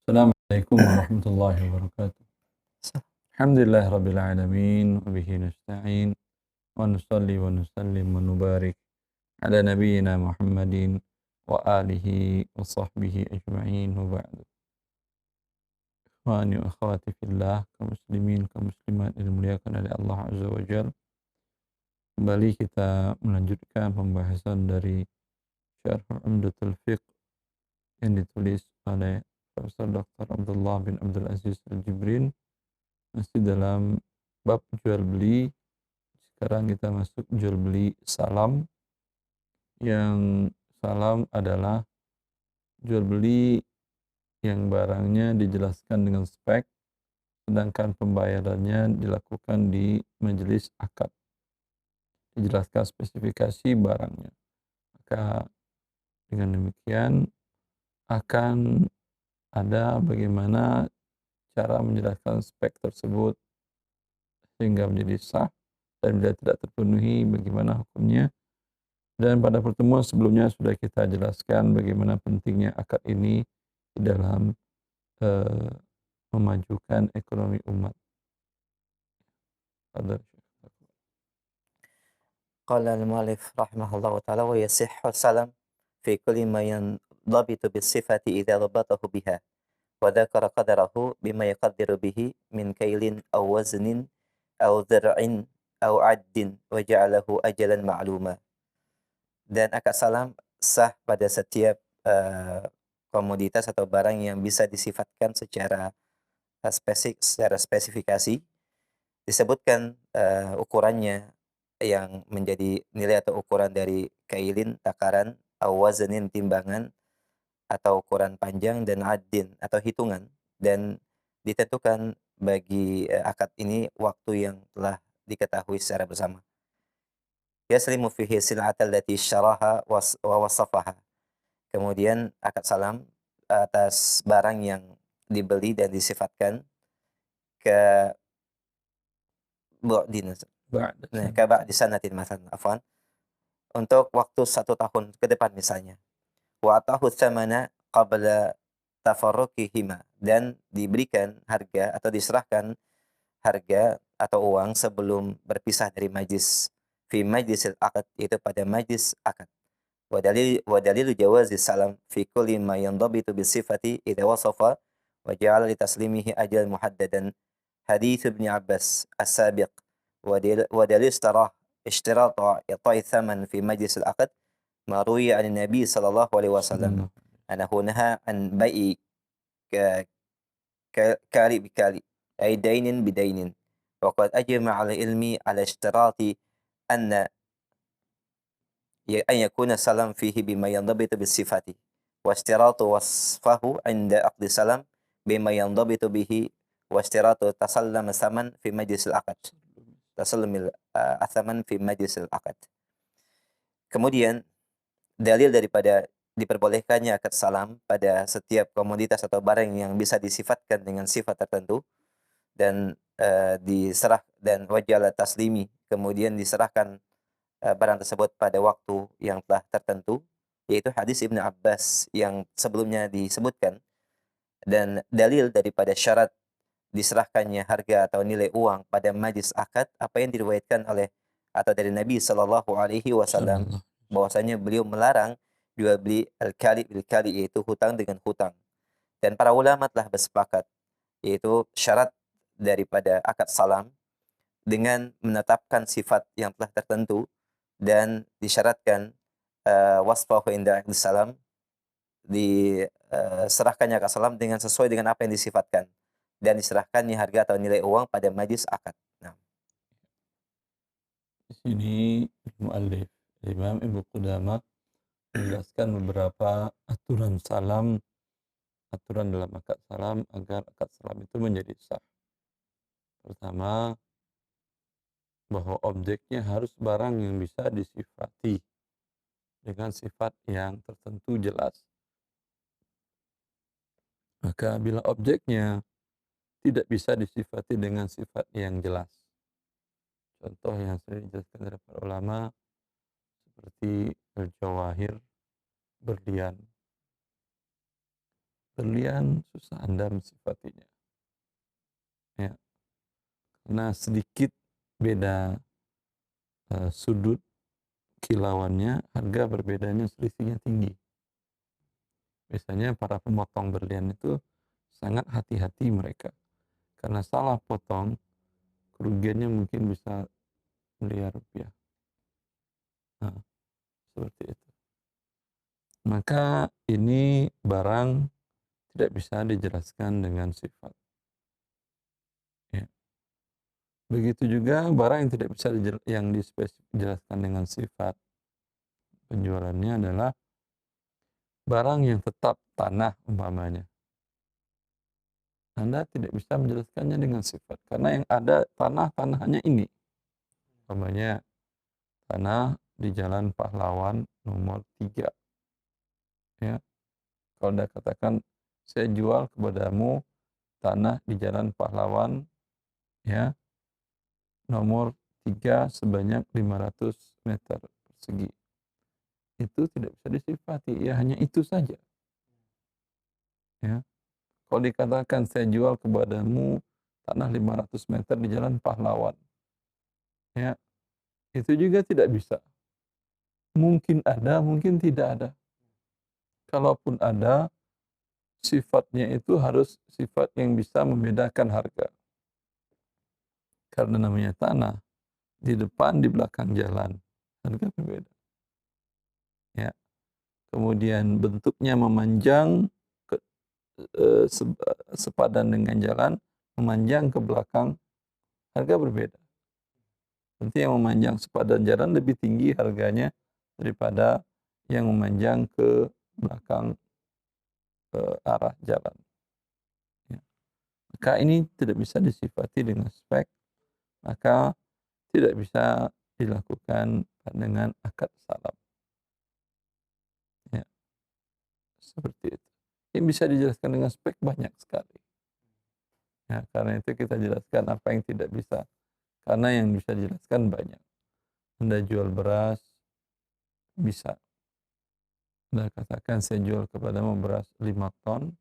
Assalamualaikum warahmatullahi wabarakatuh. Alhamdulillah rabbil alamin wa bihi nasta'in wa nusalli wa nusallim wa nubarik ala nabiyyina Muhammadin wa alihi wa sahbihi ajma'in wa ba'du. Ikhwani wa akhwati fillah, kaum muslimin, kaum muslimat yang dimuliakan oleh Allah Azza wa Jalla. Kembali kita melanjutkan pembahasan dari Syarh Umdatul Fiqh yang ditulis oleh Profesor Dr. Abdullah bin Abdul Aziz Al-Jibrin, masih dalam bab jual beli. Sekarang kita masuk jual beli salam, yang salam adalah jual beli yang barangnya dijelaskan dengan spek, sedangkan pembayarannya dilakukan di majelis akad. Dijelaskan spesifikasi barangnya. Maka dengan demikian akan ada bagaimana cara menjelaskan spek tersebut sehingga menjadi sah, dan bila tidak terpenuhi bagaimana hukumnya. Dan pada pertemuan sebelumnya sudah kita jelaskan bagaimana pentingnya akad ini di dalam eh, memajukan ekonomi umat. Fadhal Syekh. قال المؤلف رحمه الله تعالى: ويصح السلام في كل ما ينضبط بالصفة إذا ضبطه بها وذكر قدره بما يقدر به من كيل أو وزن أو ذرع أو عد وجعله أجلا معلوما. Dan akad salam sah pada setiap komoditas atau barang yang bisa disifatkan secara spesifikasi, disebutkan ukurannya yang menjadi nilai atau ukuran dari kailin, takaran, wazanin, timbangan, atau ukuran panjang, dan addin atau hitungan, dan ditentukan bagi akad ini waktu yang telah diketahui secara bersama. Yaslimu fihi sil'ata allati syaraha wa wasafaha. Kemudian akad salam atas barang yang dibeli dan disifatkan ke bu'din. Ba'da Nah, sana. ke ba'di sanatin masalan, afwan. Untuk waktu 1 tahun ke depan misalnya. Wa atahu tsamana qabla tafarruqihima, dan diberikan harga atau diserahkan harga atau uang sebelum berpisah dari majlis. Fi majlisil aqd, itu pada majlis akad. Wa dalilu jawazi salam fi kulli ma yandabitu bisifati idza wasafa wa ja'ala li taslimihi ajal muhaddadan. Hadits Ibn Abbas as-sabiq. Wa dalil اشتراط إعطاء الثمن في مجلس العقد ما روي عن النبي صلى الله عليه وسلم Sallallahu. أنه نهى عن بيع كالي بكالي، أي دين بدين. وقد أجمع العلم على اشتراط أن يكون السلام فيه بما ينضبط بالصفات، واشتراط وصفه عند عقد السلام بما ينضبط به، واشتراط تسلم الثمن في مجلس العقد. تسلم الثمن في مجلس العقد. Kemudian dalil daripada diperbolehkannya akad salam pada setiap komoditas atau barang yang bisa disifatkan dengan sifat tertentu, dan diserah dan wajala taslimi, kemudian diserahkan barang tersebut pada waktu yang telah tertentu, yaitu hadis Ibnu Abbas yang sebelumnya disebutkan. Dan dalil daripada syarat diserahkannya harga atau nilai uang pada majlis akad, apa yang diriwayatkan oleh atau dari Nabi Shallallahu Alaihi Wasallam, Sallallahu. bahwasanya beliau melarang jual beli al-kali bil kali, yaitu hutang dengan hutang. Dan para ulama telah bersepakat, yaitu syarat daripada akad salam dengan menetapkan sifat yang telah tertentu, dan disyaratkan wasfahu inda salam, diserahkannya akad salam dengan sesuai dengan apa yang disifatkan, dan diserahkannya harga atau nilai uang pada majlis akad. Nah, Di sini muallif Imam Ibnu Qudamah menjelaskan beberapa aturan salam, aturan dalam akad salam agar akad salam itu menjadi sah. Pertama, bahwa objeknya harus barang yang bisa disifati dengan sifat yang tertentu jelas. Maka bila objeknya tidak bisa disifati dengan sifat yang jelas, contoh yang sering dijelaskan oleh para ulama seperti al-jawahir, berlian, berlian susah Anda mensifatinya. Ya, karena sedikit beda sudut kilauannya, harga berbedanya selisihnya tinggi. Biasanya para pemotong berlian itu sangat hati-hati mereka. Karena salah potong, kerugiannya mungkin bisa miliar rupiah. Nah, seperti itu. Maka ini barang tidak bisa dijelaskan dengan sifat. Ya. Begitu juga barang yang tidak bisa dijelaskan dengan sifat penjualannya adalah barang yang tetap tanah umpamanya. Anda tidak bisa menjelaskannya dengan sifat karena yang ada tanahnya ini. Umpamanya tanah di Jalan Pahlawan nomor 3. Ya. Kalau Anda katakan saya jual kepadamu tanah di Jalan Pahlawan ya nomor 3 sebanyak 500 meter persegi. Itu tidak bisa disifati, ya hanya itu saja. Ya. Kalau dikatakan saya jual kepadamu tanah 500 meter di Jalan Pahlawan. Ya, itu juga tidak bisa. Mungkin ada, mungkin tidak ada. Kalaupun ada, sifatnya itu harus sifat yang bisa membedakan harga. Karena namanya tanah, di depan, di belakang jalan, harga berbeda. Ya. Kemudian bentuknya memanjang sepadan dengan jalan, memanjang ke belakang, harga berbeda. Tentu yang memanjang sepadan jalan lebih tinggi harganya daripada yang memanjang ke belakang arah jalan. Ya. Maka ini tidak bisa disifati dengan spek, maka tidak bisa dilakukan dengan akad salam. Ya. Seperti itu. Yang bisa dijelaskan dengan spek banyak sekali. Ya, karena itu kita jelaskan apa yang tidak bisa. Karena yang bisa dijelaskan banyak. Anda jual beras, bisa. Anda katakan saya jual kepadamu beras 5 ton.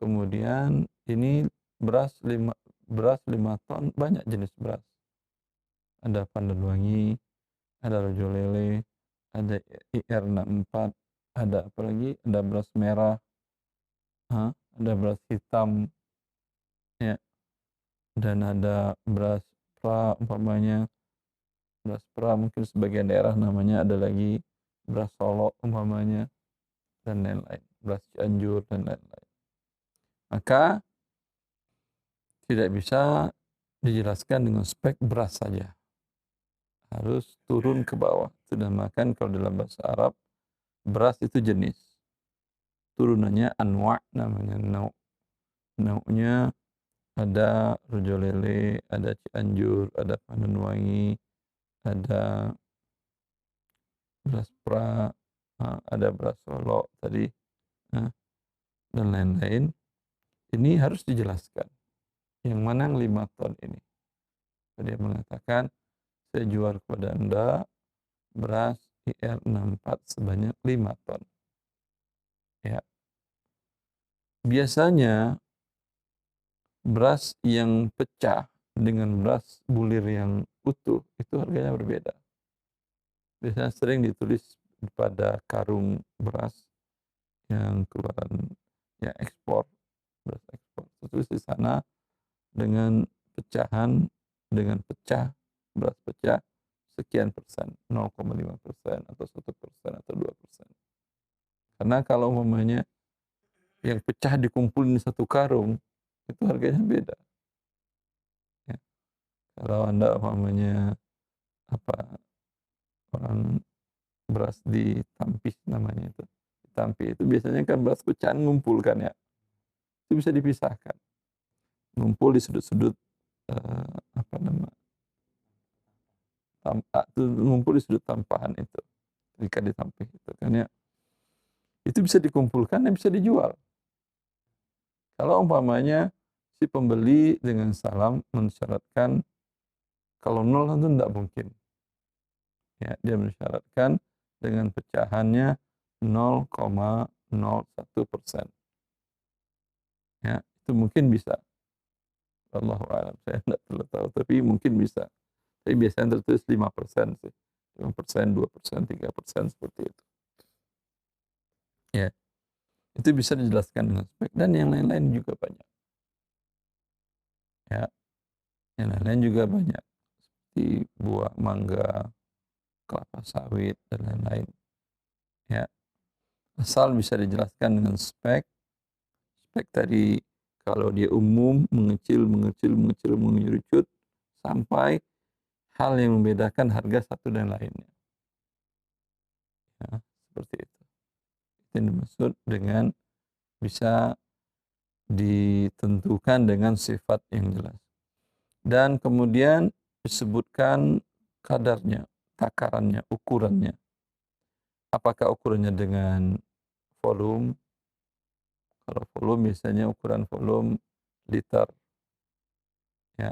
Kemudian ini beras 5 ton, banyak jenis beras. Ada pandan wangi, ada rojo lele, ada IR64, ada apa lagi? Ada beras merah, ada beras hitam, ya, dan ada beras pra umpamanya. Beras pra mungkin sebagian daerah namanya, ada lagi beras Solo umpamanya, dan lain-lain, beras Cianjur dan lain-lain. Maka tidak bisa dijelaskan dengan spek beras saja. Harus turun ke bawah. Itu dinamakan kalau dalam bahasa Arab, beras itu jenis. Turunannya anwa' namanya, nau'nya ada rojo lele, ada Cianjur, ada pandan wangi, ada beras pra, ada beras Solo tadi, dan lain-lain. Ini harus dijelaskan. Yang mana yang 5 ton ini? Dia mengatakan, saya jual kepada Anda beras IR64 sebanyak 5 ton. Ya. Biasanya beras yang pecah dengan beras bulir yang utuh itu harganya berbeda. Biasanya sering ditulis pada karung beras yang keluaran yang ekspor, beras ekspor. Tertulis di sana dengan pecahan, dengan pecah, beras pecah sekian persen, 0,5% atau 1% atau 2%. Karena kalau umpamanya yang pecah dikumpulin satu karung, itu harganya beda. Ya. Kalau Anda umpamanya orang beras ditampis namanya itu. Ditampis itu biasanya kan beras pecahan ngumpul kan ya. Itu bisa dipisahkan. Ngumpul di sudut-sudut itu ngumpul di sudut tampahan itu. Ketika ditampis itu kan ya. Itu bisa dikumpulkan dan bisa dijual. Kalau umpamanya si pembeli dengan salam mensyaratkan kalau 0 itu tidak mungkin. Ya, dia mensyaratkan dengan pecahannya 0,5%. 0,01%. Ya, itu mungkin bisa. Wallahu a'lam, saya enggak terlalu tahu, tapi mungkin bisa. Tapi biasanya tertulis 5% sih. 5%, 2%, 3% seperti itu. Ya, itu bisa dijelaskan dengan spek dan yang lain-lain juga banyak. Ya, yang lain-lain juga banyak. Seperti buah mangga, kelapa sawit dan lain-lain. Ya, asal bisa dijelaskan dengan spek. Spek tadi kalau dia umum, mengecil, mengerucut sampai hal yang membedakan harga satu dan lainnya. Ya, seperti itu. Itu yang dimaksud dengan bisa ditentukan dengan sifat yang jelas. Dan kemudian disebutkan kadarnya, takarannya, ukurannya. Apakah ukurannya dengan volume? Kalau volume biasanya ukuran volume liter, ya,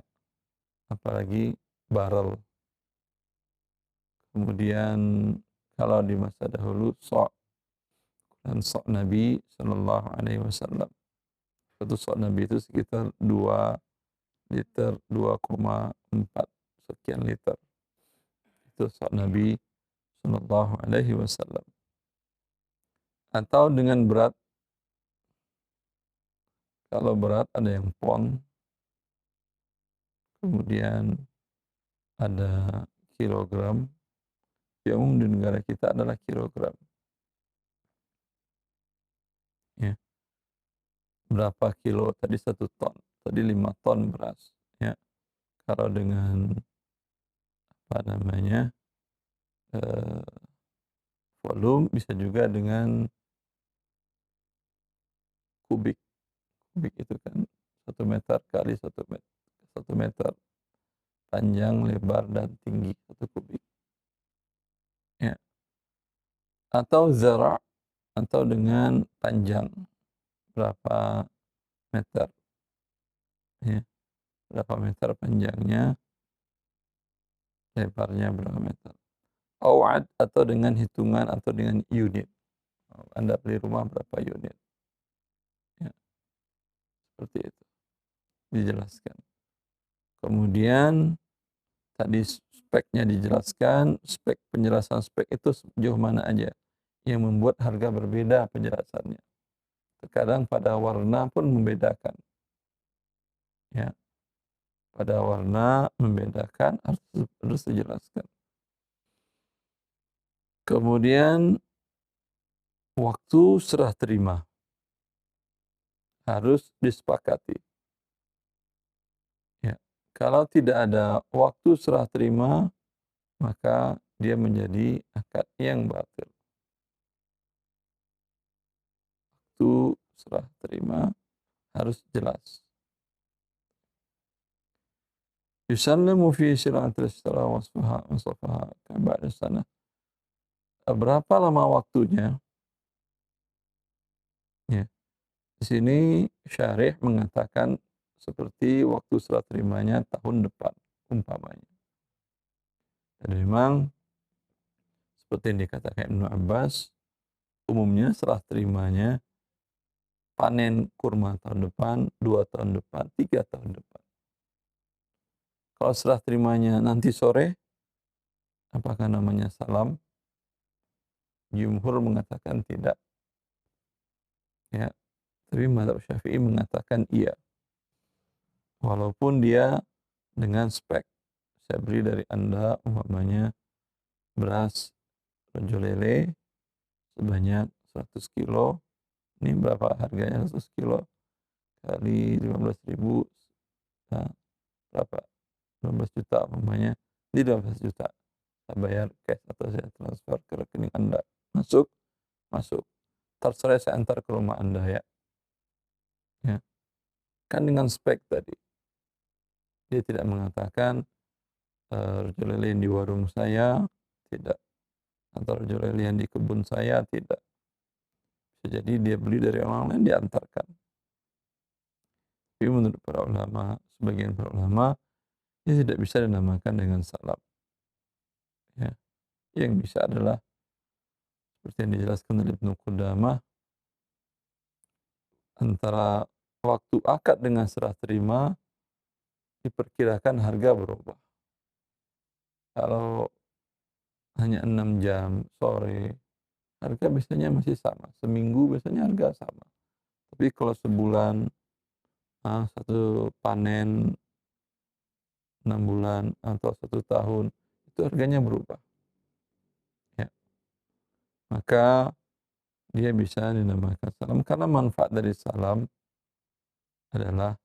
apalagi barrel. Kemudian kalau di masa dahulu sok, dan sok Nabi Sallallahu Alaihi Wasallam. Satu sok Nabi itu sekitar 2 liter, 2,4 sekian liter. Itu sok Nabi Sallallahu Alaihi Wasallam. Atau dengan berat, kalau berat ada yang pon, kemudian ada kilogram, yang umum di negara kita adalah kilogram. Ya. Berapa kilo? Tadi 1 ton, tadi 5 ton beras. Ya. Kalau dengan apa namanya eh, volume bisa juga dengan kubik. Kubik itu kan 1 meter kali 1 meter, 1 meter panjang, lebar dan tinggi 1 kubik. Ya. Atau zara', atau dengan panjang berapa meter, ya, berapa meter panjangnya, lebarnya berapa meter. Awad, atau dengan hitungan atau dengan unit. Anda beli rumah berapa unit, ya, seperti itu dijelaskan. Kemudian tadi speknya dijelaskan, spek, penjelasan spek itu sejauh mana aja yang membuat harga berbeda penjelasannya. Terkadang pada warna pun membedakan. Ya, pada warna membedakan, harus dijelaskan. Kemudian waktu serah terima harus disepakati. Ya, kalau tidak ada waktu serah terima, maka dia menjadi akad yang batil. Waktu serah terima harus jelas. Yusallimu fi sil'atil ishtara wasfaha ba'da sana. Berapa lama waktunya? Ya. Di sini syarih mengatakan seperti waktu serah terimanya tahun depan umpamanya. Dan memang seperti yang dikatakan Ibnu Abbas, umumnya serah terimanya panen kurma tahun depan, 2 tahun depan, 3 tahun depan. Kalau serah terimanya nanti sore, apakah namanya salam? Jumhur mengatakan tidak. Ya, tapi mazhab Syafi'i mengatakan iya. Walaupun dia dengan spek. Saya beri dari Anda umpamanya beras rojo lele sebanyak 100 kilo. Ini berapa harganya 100 kilo kali 15.000, nah, berapa? 15 juta umpamanya. Ini 12 juta. Saya bayar cash atau saya transfer ke rekening Anda. Masuk? Masuk. Terserah saya antar ke rumah Anda ya. Ya. Kan dengan spek tadi. Dia tidak mengatakan rojo lele yang di warung saya, tidak. Atau rojo lele yang di kebun saya, tidak. Bisa jadi dia beli dari orang lain, diantarkan. Tapi menurut para ulama, sebagian para ulama, ini tidak bisa dinamakan dengan salam. Ya. Yang bisa adalah seperti yang dijelaskan oleh Ibnu Qudamah, antara waktu akad dengan serah terima diperkirakan harga berubah. Kalau hanya 6 jam sore, harga biasanya masih sama. Seminggu biasanya harga sama. Tapi kalau sebulan, satu panen 6 bulan atau 1 tahun, itu harganya berubah. Ya. Maka dia bisa dinamakan salam karena manfaat dari salam adalah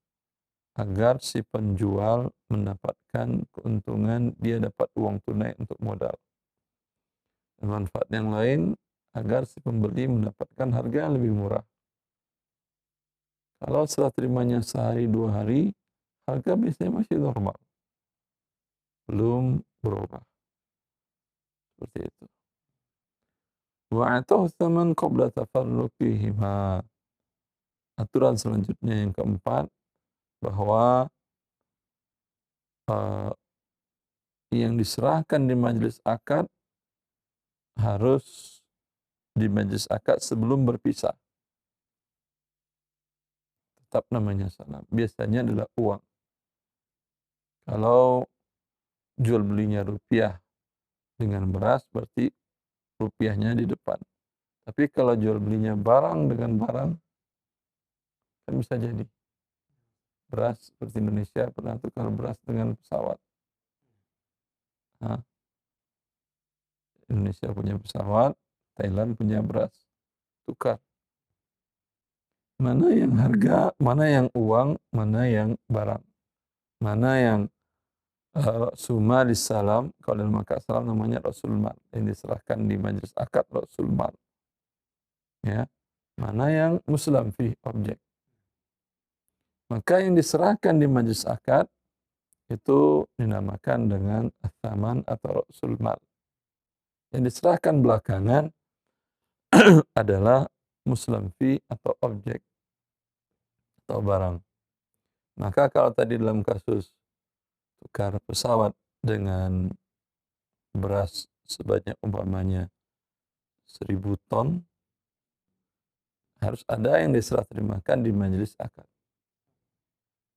agar si penjual mendapatkan keuntungan, dia dapat uang tunai untuk modal. Dan manfaat yang lain agar si pembeli mendapatkan harga yang lebih murah. Kalau serah terimanya sehari 2 hari, harga biasanya masih normal, belum berubah. Seperti itu. Wa atahu tsaman qabla tafarruqihima. Aturan selanjutnya yang keempat, bahwa yang diserahkan di majelis akad harus di majelis akad sebelum berpisah. Tetap namanya salam. Biasanya adalah uang. Kalau jual belinya rupiah dengan beras, berarti rupiahnya di depan. Tapi kalau jual belinya barang dengan barang, kan bisa jadi. Beras seperti Indonesia pernah tukar beras dengan pesawat. Indonesia punya pesawat, Thailand punya beras. Tukar. Mana yang harga, mana yang uang, mana yang barang. Mana yang summa salam, kalau dalam akad salam namanya Rasul Mal, yang diserahkan di majelis akad Rasul Mal. Ya. Mana yang muslam fi, objek. Maka yang diserahkan di majelis akad itu dinamakan dengan athaman atau Rasul Mal. Yang diserahkan belakangan adalah muslam fi atau objek atau barang. Maka kalau tadi dalam kasus tukar pesawat dengan beras sebanyak umpamanya 1000 ton, harus ada yang diserah terimakan di majelis akad.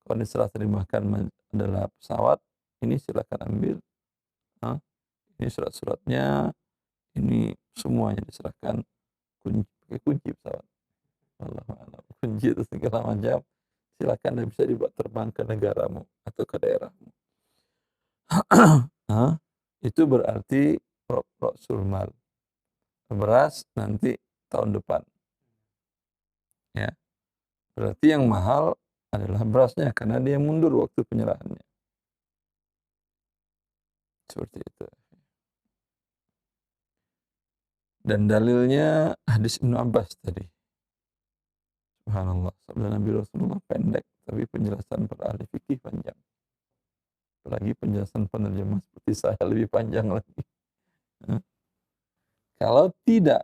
Kalau diserah terimakan adalah pesawat, ini silakan ambil. Ini surat-suratnya, ini semuanya diserahkan, pakai kunci pesawat. Wallahualam. Kunci itu segala macam, silakan dan bisa dibuat terbang ke negaramu atau ke daerahmu. Itu berarti Rasul Mal. Beras nanti tahun depan. Ya. Berarti yang mahal adalah berasnya karena dia mundur waktu penyerahannya. Seperti itu. Dan dalilnya hadis Ibnu Abbas tadi. Subhanallah, sabda Nabi Rasulullah pendek, tapi penjelasan para ahli fikih panjang. Apalagi penjelasan penerjemah seperti saya lebih panjang lagi. Kalau tidak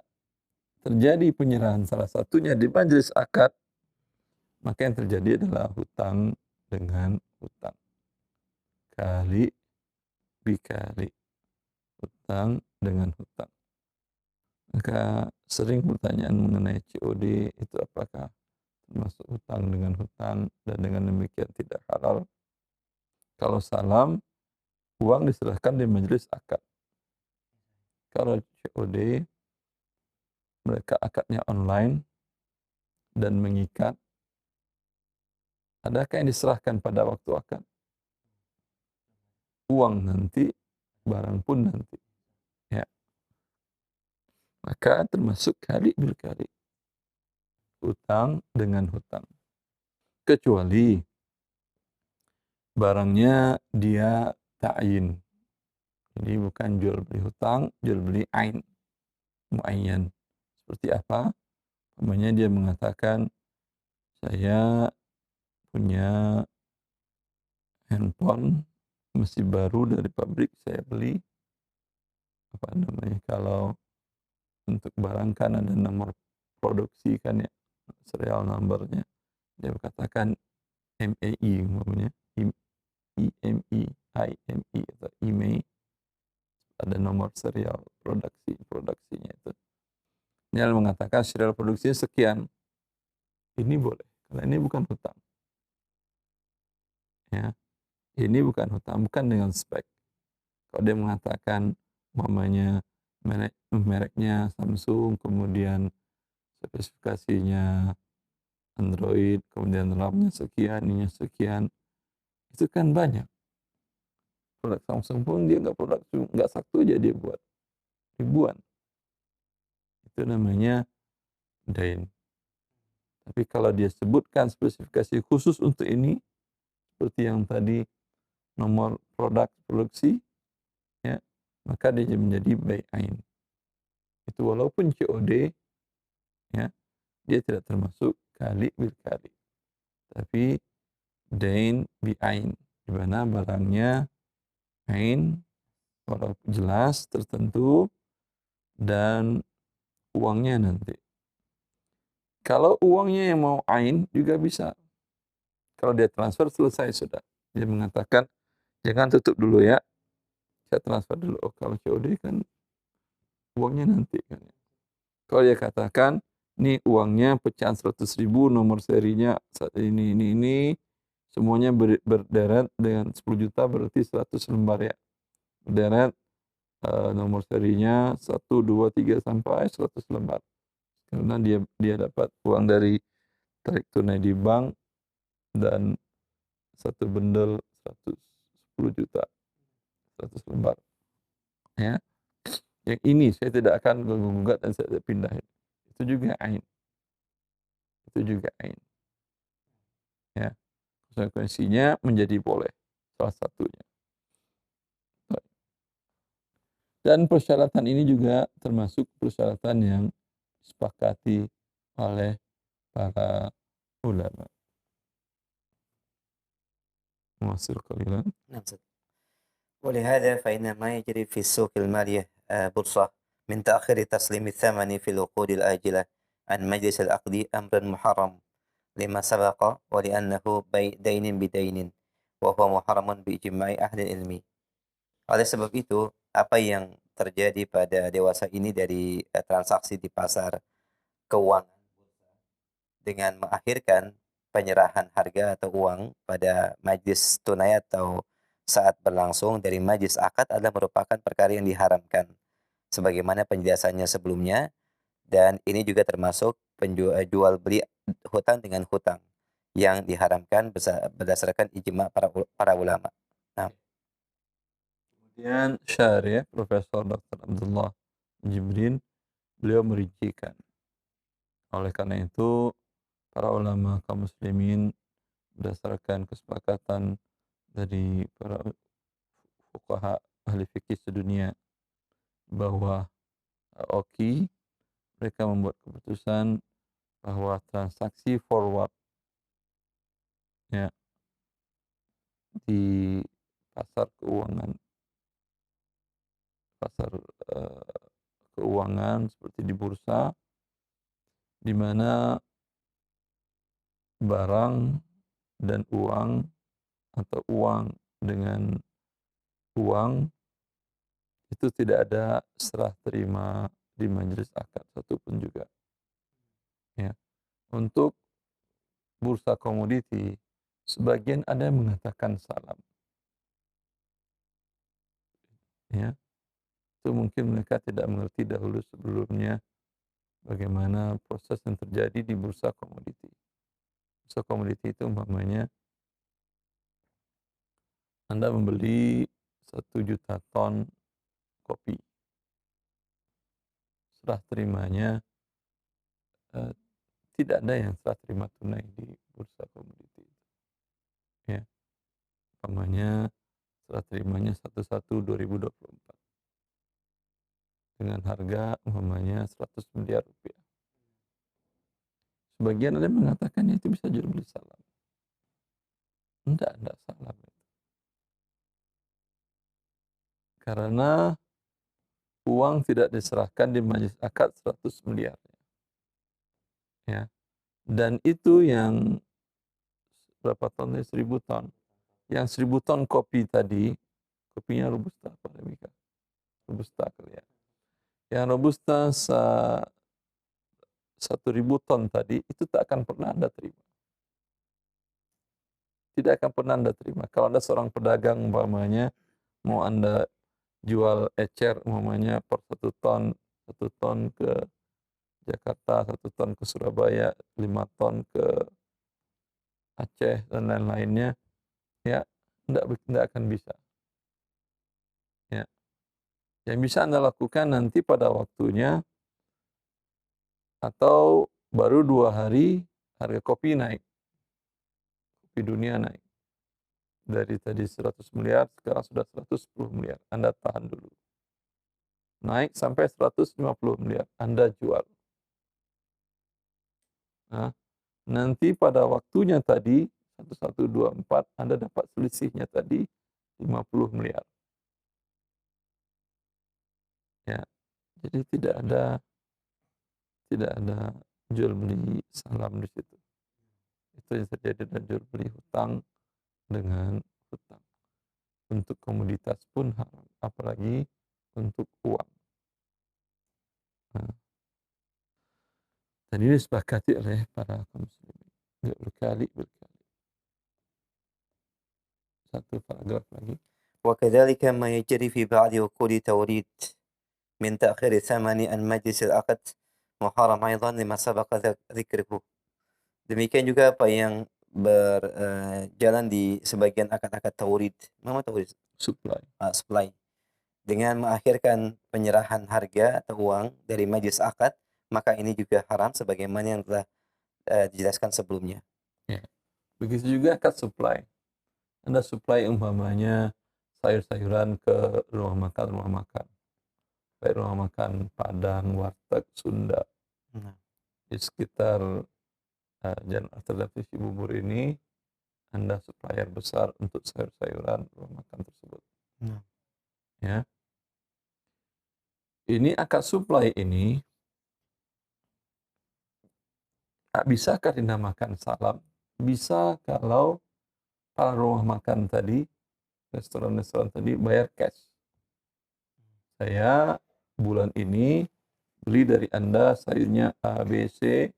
terjadi penyerahan salah satunya di majelis akad, maka yang terjadi adalah hutang dengan hutang. Kali bikali. Hutang dengan hutang. Maka sering pertanyaan mengenai COD itu apakah termasuk hutang dengan hutang, dan dengan demikian tidak halal. Kalau salam, uang diserahkan di majelis akad. Kalau COD, mereka akadnya online dan mengikat. Adakah yang diserahkan pada waktu akad? Uang nanti, barang pun nanti. Ya. Maka termasuk kali berkali. Hutang dengan hutang. Kecuali barangnya dia ta'yin. Jadi bukan jual beli hutang, jual beli ain, muayyan. Seperti apa? Namanya dia mengatakan, saya punya handphone masih baru dari pabrik, saya beli. Apa namanya, kalau untuk barang kan ada nomor produksi kan ya, serial numbernya. Dia katakan MAI, namanya IMEI, IME atau IMEI, ada nomor serial produksinya itu. Dia mengatakan serial produksinya sekian. ini boleh. Karena ini bukan hutang. Ya, ini bukan hutang, bukan dengan spek. Kalau dia mengatakan umpamanya mereknya Samsung, kemudian spesifikasinya Android, kemudian RAM-nya sekian, ininya sekian, itu kan banyak. Produk Samsung pun dia nggak satu aja dia buat, ribuan. Itu namanya dain. Tapi kalau dia sebutkan spesifikasi khusus untuk ini, seperti yang tadi nomor produk produksi, ya, maka dia menjadi bai ain. Itu walaupun COD, ya, dia tidak termasuk kali bil kali, tapi dain bi ain, di mana barangnya ain, walaupun jelas tertentu, dan uangnya nanti. Kalau uangnya yang mau ain juga bisa. Kalau dia transfer selesai sudah. Dia mengatakan jangan tutup dulu ya, saya transfer dulu. Oh, kalau COD kan uangnya nanti kan. Kalau dia katakan ini uangnya pecahan 100.000, nomor serinya ini, semuanya berderet dengan 10 juta berarti 100 lembar ya. Berderet, nomor serinya 1, 2, 3 sampai 100 lembar. Karena dia dapat uang dari tarik tunai di bank dan satu bendel 110 juta, 100 lembar. Ya. Yang ini saya tidak akan menggugat dan saya pindah. Itu juga ain. Itu juga ain. Ya. Konsekuensinya menjadi boleh salah satunya. Dan persyaratan ini juga termasuk persyaratan yang disepakati oleh para ulama. Muasir qalilan. نعم أستاذ. ولهذا فإن ما يجري في السوق المالية بورصة من تأخير تسليم الثمن في العقود الآجلة عن مجلس العقد أمر محرم لما سبق ولأنه دين بدين وهو محرم بإجماع أهل العلم. Oleh sebab itu, apa yang terjadi pada dewasa ini dari transaksi di pasar keuangan dengan mengakhirkan penyerahan harga atau uang pada majlis tunai atau saat berlangsung dari majlis akad adalah merupakan perkara yang diharamkan sebagaimana penjelasannya sebelumnya, dan ini juga termasuk jual beli hutang dengan hutang yang diharamkan berdasarkan ijma para ulama. Nah, Kemudian syarih Profesor Dr. Abdullah Jibrin, beliau merincikan. Oleh karena itu, para ulama kaum muslimin berdasarkan kesepakatan dari para fuqaha ahli fikih sedunia bahwa OKI, mereka membuat keputusan bahwa transaksi forward, ya, di pasar keuangan, pasar keuangan seperti di bursa, di mana barang dan uang atau uang dengan uang itu tidak ada serah terima di majelis akad satupun juga. Ya. Untuk bursa komoditi, sebagian ada yang mengatakan salam. Ya. Itu mungkin mereka tidak mengerti dahulu sebelumnya bagaimana proses yang terjadi di bursa komoditi. Bursa komoditi itu umpamanya Anda membeli 1 juta ton kopi. Serah terimanya tidak ada yang serah terima tunai di bursa komoditi. Ya, umpamanya serah terimanya 1/1/2024 dengan harga umpamanya 100 miliar rupiah. Sebagian ada yang mengatakan itu bisa jual beli salam. Enggak salam. Karena uang tidak diserahkan di majelis akad 100 miliar. Ya. Dan itu yang berapa ton? 1.000 ton. Yang 1.000 ton kopi tadi, kopinya Robusta apa Arabica? Robusta kali ya. Yang Robusta 1.000 ton tadi, itu tak akan pernah Anda terima. Tidak akan pernah Anda terima. Kalau Anda seorang pedagang umpamanya, mau Anda jual ecer umpamanya per 1 ton ke Jakarta, 1 ton ke Surabaya, 5 ton ke Aceh dan lain-lainnya, ya enggak akan bisa. Ya. Yang bisa Anda lakukan nanti pada waktunya atau baru 2 hari harga kopi naik. Kopi dunia naik. Dari tadi 100 miliar, sekarang sudah 110 miliar. Anda tahan dulu. Naik sampai 150 miliar, Anda jual. Nah, nanti pada waktunya tadi, 1124, Anda dapat selisihnya tadi 50 miliar. Ya, jadi tidak ada jual beli saham di situ. Itu yang terjadi, dan jual beli hutang dengan hutang. Untuk komoditas pun haram, apalagi untuk uang. Nah, dan ini disepakati oleh para kaum muslimin berkali-kali. Satu paragraf lagi. وكذلك ما يجري في بعض عقود توريد من تأخير الثمن عن مجلس العقد محرم أيضا لما سبق ذكره. Demikian juga apa yang berjalan di sebagian akad-akad taurid. Nama taurid? Supply. Dengan mengakhirkan penyerahan harga atau uang dari majelis akad, maka ini juga haram sebagaimana yang telah dijelaskan sebelumnya. Ya. Begitu juga akad supply. Anda supply umpamanya sayur-sayuran ke rumah makan. Baik rumah makan Padang, warteg, Sunda. Di sekitar Jalan Alternatif Cibubur ini, Anda supplier besar untuk sayur-sayuran rumah makan tersebut. Ya. Ini akad supply ini, bisakah dinamakan salam? Bisa kalau para rumah makan tadi, restoran-restoran tadi bayar cash. Saya bulan ini beli dari Anda sayurnya A, B, C,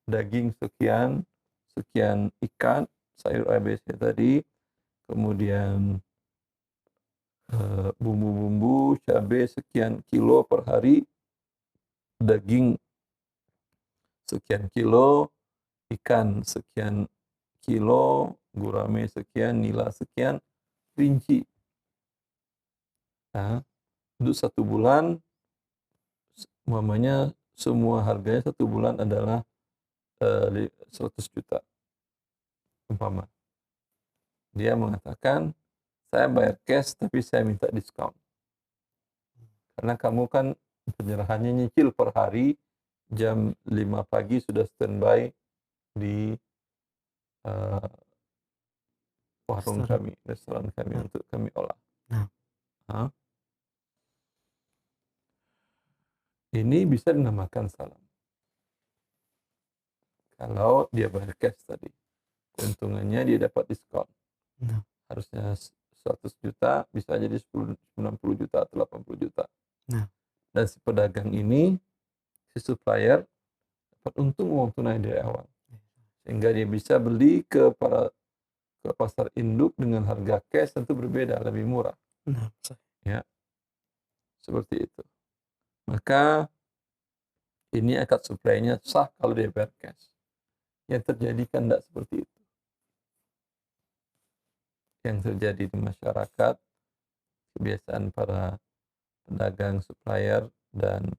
daging sekian, ikan, sayur A, B, C tadi, kemudian bumbu-bumbu, cabai sekian kilo per hari, daging sekian kilo, ikan sekian kilo, gurame sekian, nila sekian, rinci. Nah, untuk 1 bulan, umpamanya semua harganya 1 bulan adalah 100 juta. Umpama. Dia mengatakan, saya bayar cash tapi saya minta diskon. Karena kamu kan penyerahannya nyicil per hari, jam 5 pagi sudah standby di warung kami, restoran kami untuk kami olah. Ini bisa dinamakan salam. Kalau dia bayar cash tadi, keuntungannya dia dapat diskon. Harusnya 100 juta, bisa jadi 90 juta atau 80 juta. Dan si pedagang ini, si supplier, dapat untung uang tunai dari awal. Sehingga dia bisa beli ke pasar induk dengan harga cash tentu berbeda, lebih murah. Ya, seperti itu. Maka ini akad supply-nya sah kalau dia bayar cash. Yang terjadi kan tidak seperti itu. Yang terjadi di masyarakat, kebiasaan para pedagang, supplier, dan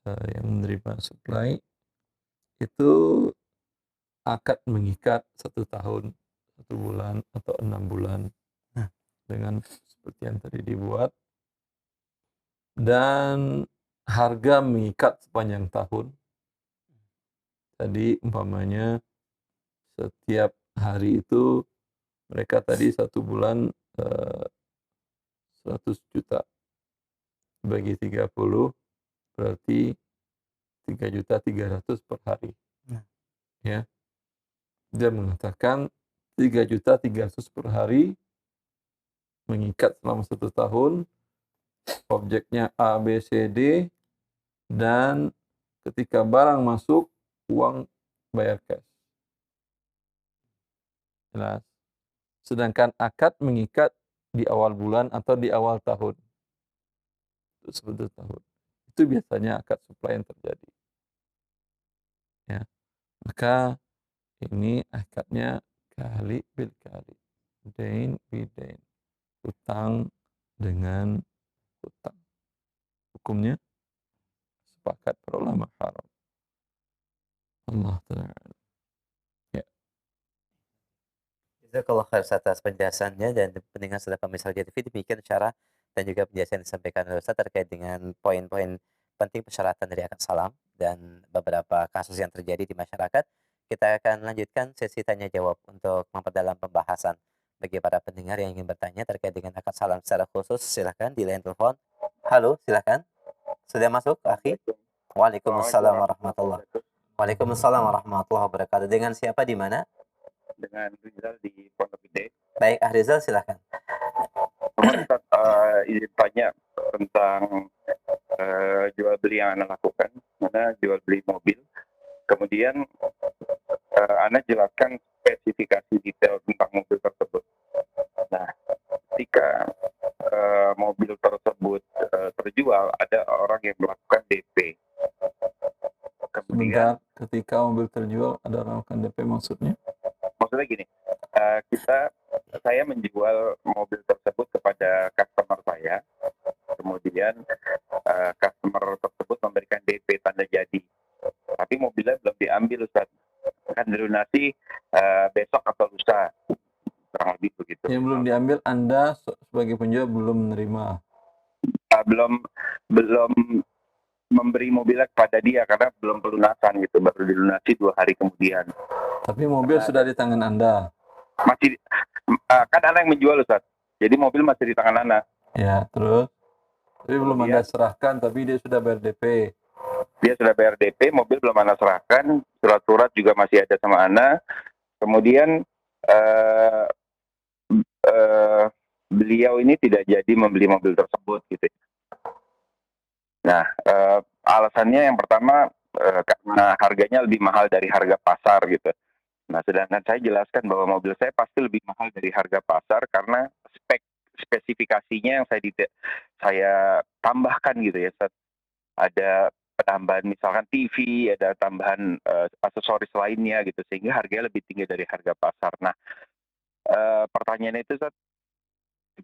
yang menerima supply, itu akad mengikat 1 tahun, 1 bulan, atau 6 bulan. Dengan seperti yang tadi dibuat. Dan harga mengikat sepanjang tahun. Tadi umpamanya setiap hari itu mereka tadi 1 bulan 100 juta. Bagi 30 berarti 3.300.000 per hari. Ya. Dia mengatakan 3.300.000 per hari, mengikat selama 1 tahun, objeknya A, B, C, D, dan Ketika barang masuk, uang bayar cash. Jelas. Sedangkan akad mengikat di awal bulan atau di awal tahun. Itu sudut tahun. Itu biasanya akad supply yang terjadi. Ya. Maka ini akadnya kali bil kali. Dain bidain. Utang dengan utang. Hukumnya sepakat para ulama haram. Allah Ta'ala. Ya. Jazakallah khair atas penjelasannya, dan pendengar setelah pemirsa TV, demikian cara dan juga penjelasan yang disampaikan oleh Ustaz terkait dengan poin-poin penting persyaratan dari akad salam dan beberapa kasus yang terjadi di masyarakat. Kita akan lanjutkan sesi tanya jawab untuk memperdalam pembahasan. Bagi para pendengar yang ingin bertanya terkait dengan akad salam secara khusus, silahkan di line telepon. Halo, silahkan. Sudah masuk, akhi? Waalaikumsalam warahmatullahi wabarakatuh. Waalaikumsalam warahmatullahi wabarakatuh. Dengan siapa, di mana? Dengan Rizal di Pondok Gede. Baik, Rizal, silahkan. Ustaz, izin tanya tentang jual beli yang Anda lakukan. Mana jual beli mobil. Kemudian Anda jelaskan spesifikasi detail tentang mobil tersebut. Nah, ketika mobil tersebut terjual, ada orang yang melakukan DP. Sebentar, ketika mobil terjual ada orang melakukan DP maksudnya? Maksudnya gini, saya menjual mobil tersebut kepada customer saya, kemudian customer tersebut memberikan DP tanda jadi, tapi mobilnya belum diambil, Ustaz. Akan dilunasi besok atau lusa, kurang lebih begitu. Yang belum diambil, Anda sebagai penjual belum menerima? Belum memberi mobilnya kepada dia karena belum pelunasan gitu, baru dilunasi 2 hari kemudian. Tapi mobil sudah di tangan Anda? Masih, kan Anda yang menjual, Ustaz. Jadi mobil masih di tangan Anda. Ya, terus? Tapi belum Anda serahkan, tapi dia sudah bayar DP. Dia sudah bayar DP, mobil belum Anda serahkan, surat-surat juga masih ada sama Anda. Kemudian beliau ini tidak jadi membeli mobil tersebut gitu. Nah, alasannya yang pertama karena harganya lebih mahal dari harga pasar gitu. Nah, sedangkan saya jelaskan bahwa mobil saya pasti lebih mahal dari harga pasar karena spesifikasinya yang saya tambahkan gitu ya. Ada penambahan misalkan TV, ada tambahan aksesoris lainnya gitu, sehingga harganya lebih tinggi dari harga pasar. Nah, pertanyaannya itu, Ustaz,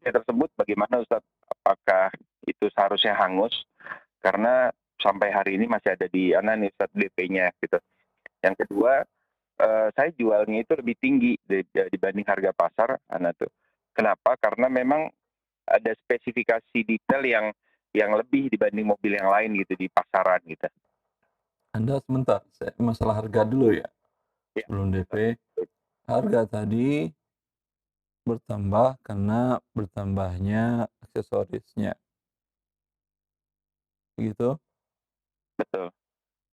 tersebut bagaimana, Ustaz? Apakah itu seharusnya hangus? Karena sampai hari ini masih ada di nih, Ustaz, DP-nya gitu. Yang kedua, saya jualnya itu lebih tinggi dibanding harga pasar, tuh. Kenapa? Karena memang ada spesifikasi detail yang lebih dibanding mobil yang lain gitu di pasaran gitu. Anda sebentar, masalah harga dulu ya. Sebelum DP, harga tadi bertambah karena bertambahnya aksesorisnya. Begitu? Betul.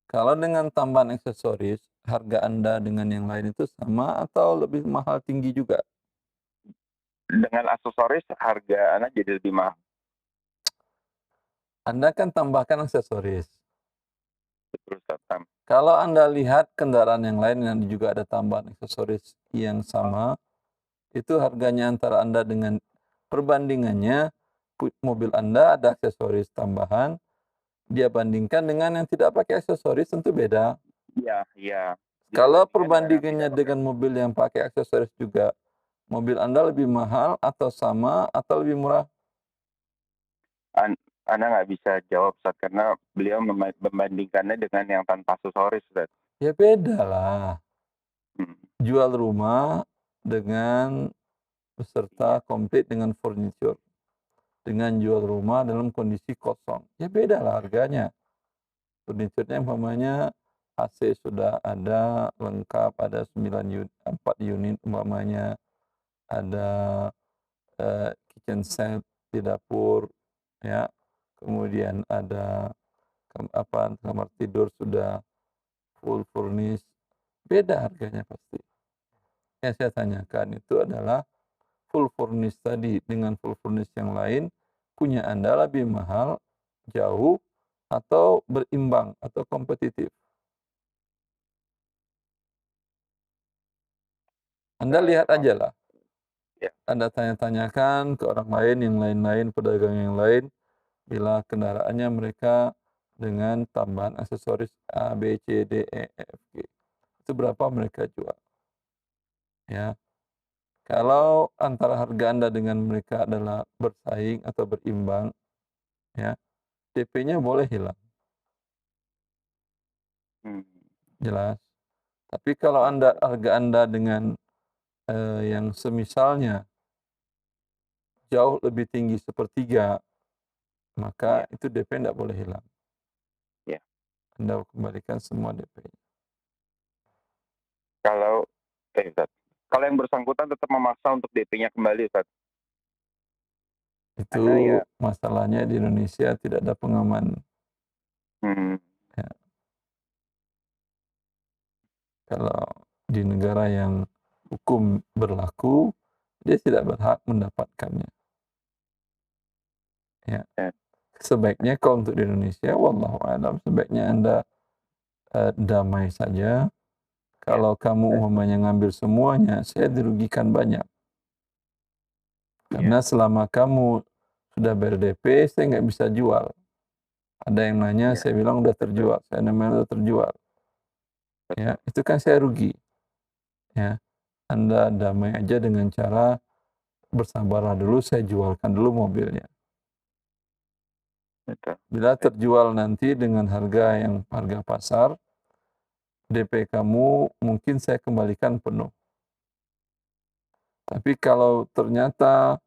Kalau dengan tambahan aksesoris, harga Anda dengan yang lain itu sama atau lebih mahal tinggi juga? Dengan aksesoris harga Anda jadi lebih mahal. Anda kan tambahkan aksesoris. Betul, Ustaz. Kalau Anda lihat kendaraan yang lain yang juga ada tambahan aksesoris yang sama, itu harganya antara Anda dengan perbandingannya, mobil Anda ada aksesoris tambahan, dia bandingkan dengan yang tidak pakai aksesoris tentu beda. Iya. Kalau perbandingannya dengan mobil yang pakai aksesoris juga, mobil Anda lebih mahal atau sama atau lebih murah? Anda nggak bisa jawab, Ustaz, karena beliau membandingkannya dengan yang tanpa aksesoris, Ustaz. Ya beda lah. Jual rumah dengan beserta komplit dengan furniture. Dengan jual rumah dalam kondisi kosong. Ya beda lah harganya. Furniturnya umpamanya AC sudah ada lengkap, ada 4 unit umpamanya, ada kitchen set di dapur, ya, kemudian ada kamar tidur sudah full furnish, beda harganya pasti. Yang saya tanyakan itu adalah full furnish tadi dengan full furnish yang lain, punya Anda lebih mahal jauh atau berimbang atau kompetitif? Anda lihat aja lah. Ya. Anda tanya-tanyakan ke orang lain, yang lain-lain, pedagang yang lain, bila kendaraannya mereka dengan tambahan aksesoris A, B, C, D, E, F, G. Itu berapa mereka jual. Ya. Kalau antara harga Anda dengan mereka adalah bersaing atau berimbang, ya, DP-nya boleh hilang. Jelas. Tapi kalau harga Anda dengan yang semisalnya jauh lebih tinggi sepertiga, maka itu DP tidak boleh hilang. Ya. Anda kembalikan semua DP. Kalau Ustaz, kalau yang bersangkutan tetap memaksa untuk DP-nya kembali, Ustaz. Itu masalahnya di Indonesia tidak ada pengaman. Ya. Kalau di negara yang hukum berlaku, dia tidak berhak mendapatkannya. Ya. Sebaiknya kalau untuk di Indonesia, wallahu a'lam, sebaiknya Anda damai saja. Kalau kamu umpamanya ngambil semuanya, saya dirugikan banyak. Karena selama kamu sudah bayar DP, saya nggak bisa jual. Ada yang nanya, saya bilang udah terjual. Saya namanya udah terjual. Ya, itu kan saya rugi. Ya, Anda damai aja dengan cara bersabarlah dulu, saya jualkan dulu mobilnya. Bila terjual nanti dengan harga pasar, DP kamu mungkin saya kembalikan penuh. Tapi kalau ternyata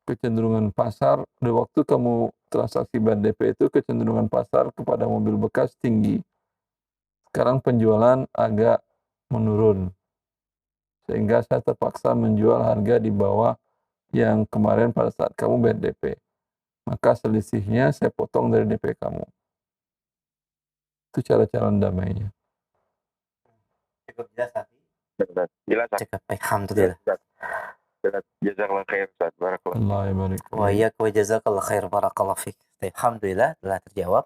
kecenderungan pasar, di waktu kamu transaksi bayar DP itu kecenderungan pasar kepada mobil bekas tinggi. Sekarang penjualan agak menurun. Sehingga saya terpaksa menjual harga di bawah yang kemarin pada saat kamu bayar DP. Maka selisihnya saya potong dari DP kamu. Itu cara-cara damainya. Cukup jelas, Safi? Jelas. Cukup, alhamdulillah. Jazakallah khair, Ustaz. Barakallah. Allah barik. Wa iyyak wa jazakallah khair, barakallah fik. Alhamdulillah telah terjawab.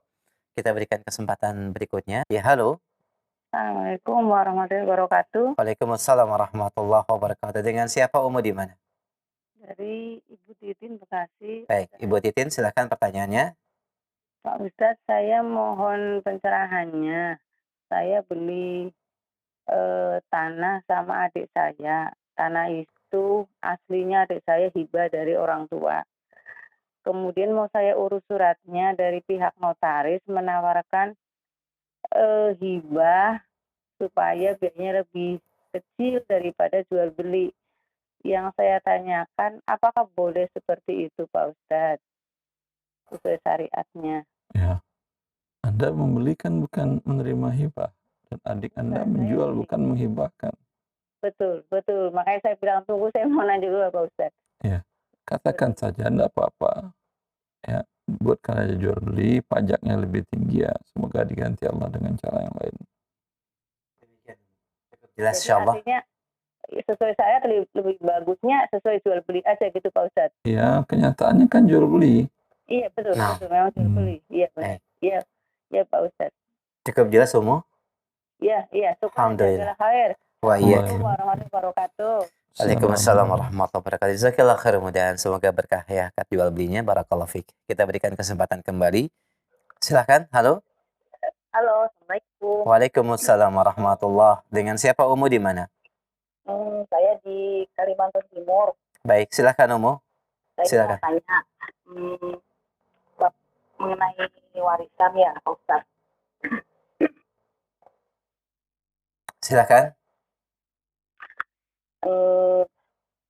Kita berikan kesempatan berikutnya. Ya, halo. Assalamualaikum warahmatullahi wabarakatuh. Waalaikumsalam warahmatullahi wabarakatuh. Dengan siapa Umu di mana? Dari Ibu Titin Bekasi. Baik, Ibu Titin, silakan pertanyaannya. Pak Ustadz, saya mohon pencerahannya. Saya beli tanah sama adik saya. Tanah itu aslinya adik saya hibah dari orang tua. Kemudian mau saya urus suratnya dari pihak notaris menawarkan hibah supaya biayanya lebih kecil daripada jual beli. Yang saya tanyakan, apakah boleh seperti itu Pak Ustadz? Sesuai syariatnya. Ya. Anda membelikan bukan menerima hibah. Dan adik Anda menjual bukan menghibahkan. Betul. Makanya saya bilang tunggu, saya mau nanya dulu Pak Ustadz. Ya. Katakan saja enggak apa-apa. Ya, buatkan aja jual beli, pajaknya lebih tinggi ya. Semoga diganti Allah dengan cara yang lain. Jelas insyaallah. Artinya sesuai saya lebih bagusnya sesuai jual beli aja gitu Pak Ustadz. Ya, kenyataannya kan jual beli. Iya betul, memang jual beli. Iya benar. Iya Pak Ustadz. Cukup jelas Umu? Iya. Alhamdulillah. Khair. Wa iyyak. Assalamualaikum warahmatullahi wabarakatuh. Waalaikumsalam warahmatullahi wabarakatuh. Jazakallah khair, mudah-mudahan semoga berkah ya akad jual belinya. Barakallahu fik. Kita berikan kesempatan kembali. Silakan. Halo. Halo, Assalamualaikum. Waalaikumsalam warahmatullahi. Dengan siapa Umu di mana? Saya di Kalimantan Timur. Baik, silakan Umu. Saya mau tanya mengenai warisan ya, Pak Ustadz. Silakan.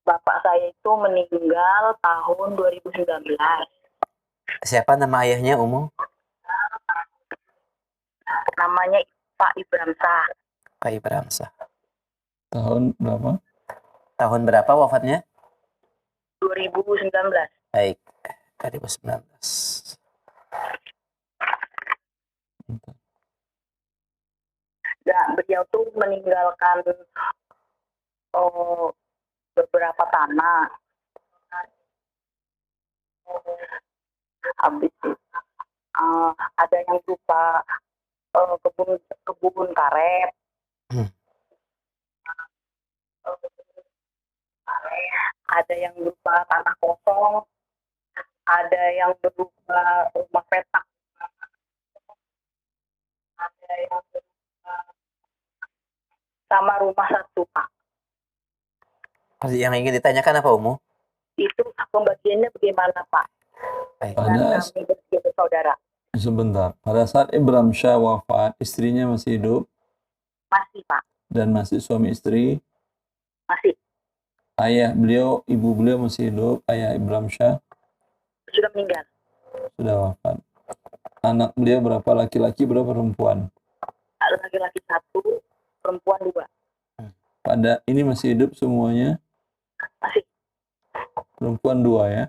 Bapak saya itu meninggal tahun 2019. Siapa nama ayahnya Umu? Namanya Pak Ibramsah. Pak Ibramsah. Tahun berapa? Tahun berapa wafatnya? 2019. Baik, 2019. Ya, beliau tuh meninggalkan beberapa tanah. Habis itu ada yang berupa kebun karet, ada yang berupa tanah kosong, ada yang berupa rumah petak, ada yang berupa sama rumah satu, Pak. Yang ingin ditanyakan apa, Umu? Itu pembagiannya bagaimana, Pak? Baik. Dengan kami bersaudara. Sebentar, pada saat Ibrahim Syah wafat, istrinya masih hidup Masih, Pak. dan masih suami istri. Masih. Ayah beliau, ibu beliau masih hidup, ayah Ibrahim Syah Sudah meninggal. sudah wafat. Anak beliau berapa laki-laki, berapa perempuan? Laki-laki 1, perempuan 2. Pada ini masih hidup semuanya? Masih. Perempuan 2 ya?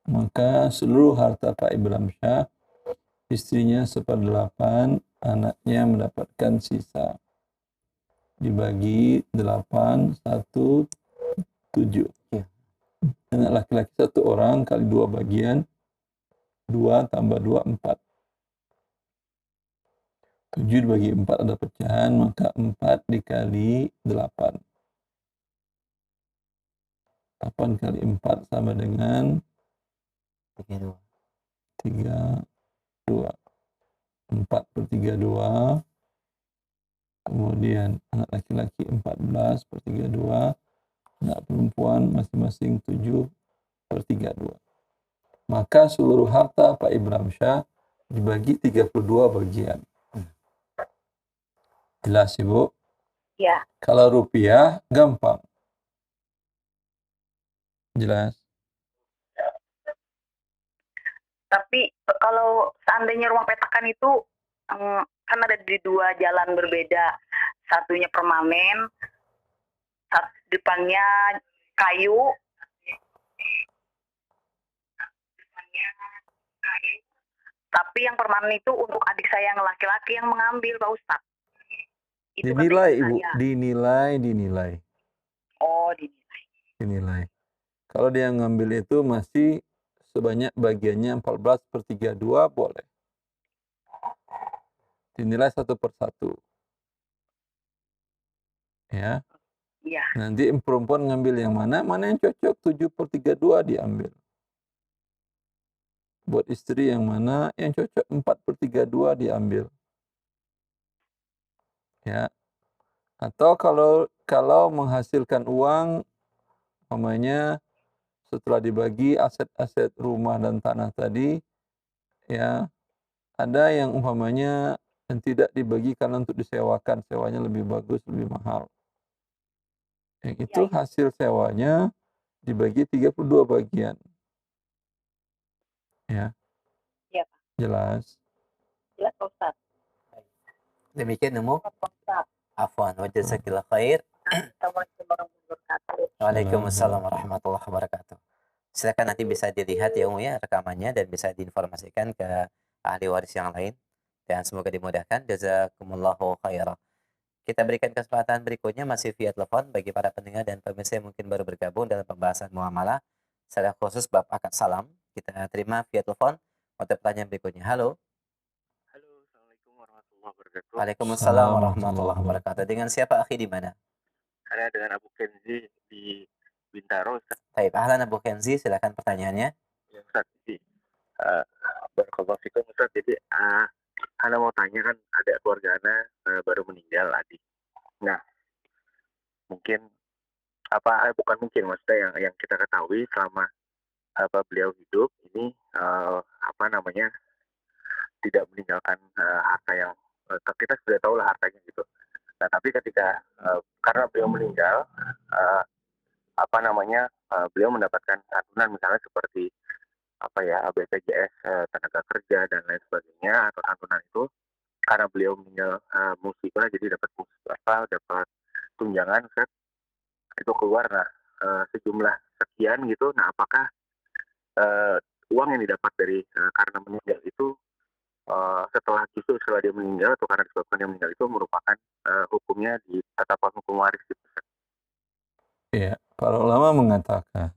Maka seluruh harta Pak Ibrahim Syah, istrinya 1/8, anaknya mendapatkan sisa. Dibagi 8, 1, 7. Ya. Anak laki-laki 1 orang kali 2 bagian, 2 tambah 2, 4. 7 dibagi 4 ada pecahan, maka 4 dikali 8. 8 kali 4 sama dengan 32. 32. 4/32. Kemudian anak laki-laki 14/32. Anak perempuan masing-masing 7/32. Maka seluruh harta Pak Ibrahim Syah dibagi 32 bagian. Jelas, Ibu? Ya. Kalau rupiah, gampang. Jelas? Tapi kalau seandainya rumah petakan itu kan ada di 2 jalan berbeda. Satunya permanen, depannya kayu. Tapi yang permanen itu untuk adik saya yang laki-laki yang mengambil, Pak Ustadz. Itu Dinilai, kata Ibu. saya. Dinilai. Oh, dinilai. Dinilai. Kalau dia ngambil itu masih sebanyak bagiannya 14/32 boleh. Dinilai 1 per 1. Ya. Iya. Nanti perempuan ngambil yang mana yang cocok 7/32 diambil. Buat istri yang mana yang cocok 4/32 diambil. Ya. Atau kalau menghasilkan uang, umpamanya setelah dibagi aset-aset rumah dan tanah tadi, ya, ada yang umpamanya yang tidak dibagikan untuk disewakan, sewanya lebih bagus, lebih mahal. Yang itu hasil sewanya dibagi 32 bagian. Ya. Iya, Pak. Jelas? Jelas, Pak Ustadz. Demikian, Umu. Pak Ustadz. Afwan wa jazakillah khair. Assalamualaikum warahmatullahi wabarakatuh. Waalaikumsalam warahmatullahi wabarakatuh. Silakan nanti bisa dilihat ya, Umu, ya, rekamannya, dan bisa diinformasikan ke ahli waris yang lain, dan semoga dimudahkan. Jazakumullahu khairan. Kita berikan kesempatan berikutnya masih via telepon bagi para pendengar dan pemirsa yang mungkin baru bergabung dalam pembahasan muamalah secara khusus bab akad salam. Kita terima via telepon untuk pertanyaan berikutnya. Halo. Halo, Assalamualaikum warahmatullahi wabarakatuh. Waalaikumsalam warahmatullahi wabarakatuh. Dengan siapa, akhi, di mana? Saya dengan Abu Kenzi di Bintaro, Ustaz. Baik, ahlan Abu Kenzi, silakan pertanyaannya. Ya, Ustaz. Barakallahu fikum, Ustaz. Jadi, Ana mau tanya, kan ada keluarga Ana baru meninggal, adik. Nah, mungkin bukan mungkin, maksudnya yang kita ketahui selama beliau hidup ini tidak meninggalkan harta yang kita sudah tahu lah hartanya gitu. Nah, tapi ketika karena beliau meninggal, beliau mendapatkan santunan misalnya seperti BPJS tenaga kerja dan lain sebagainya, atau santunan itu karena beliau meninggal musibah, jadi dapat tunjangan, Ustaz, itu keluar. Nah, sejumlah sekian gitu. Nah, apakah uang yang didapat dari karena meninggal itu setelah dia meninggal atau karena disebabkan dia meninggal itu merupakan hukumnya di tatapan hukum waris gitu, Ustaz? Ya, Para ulama mengatakan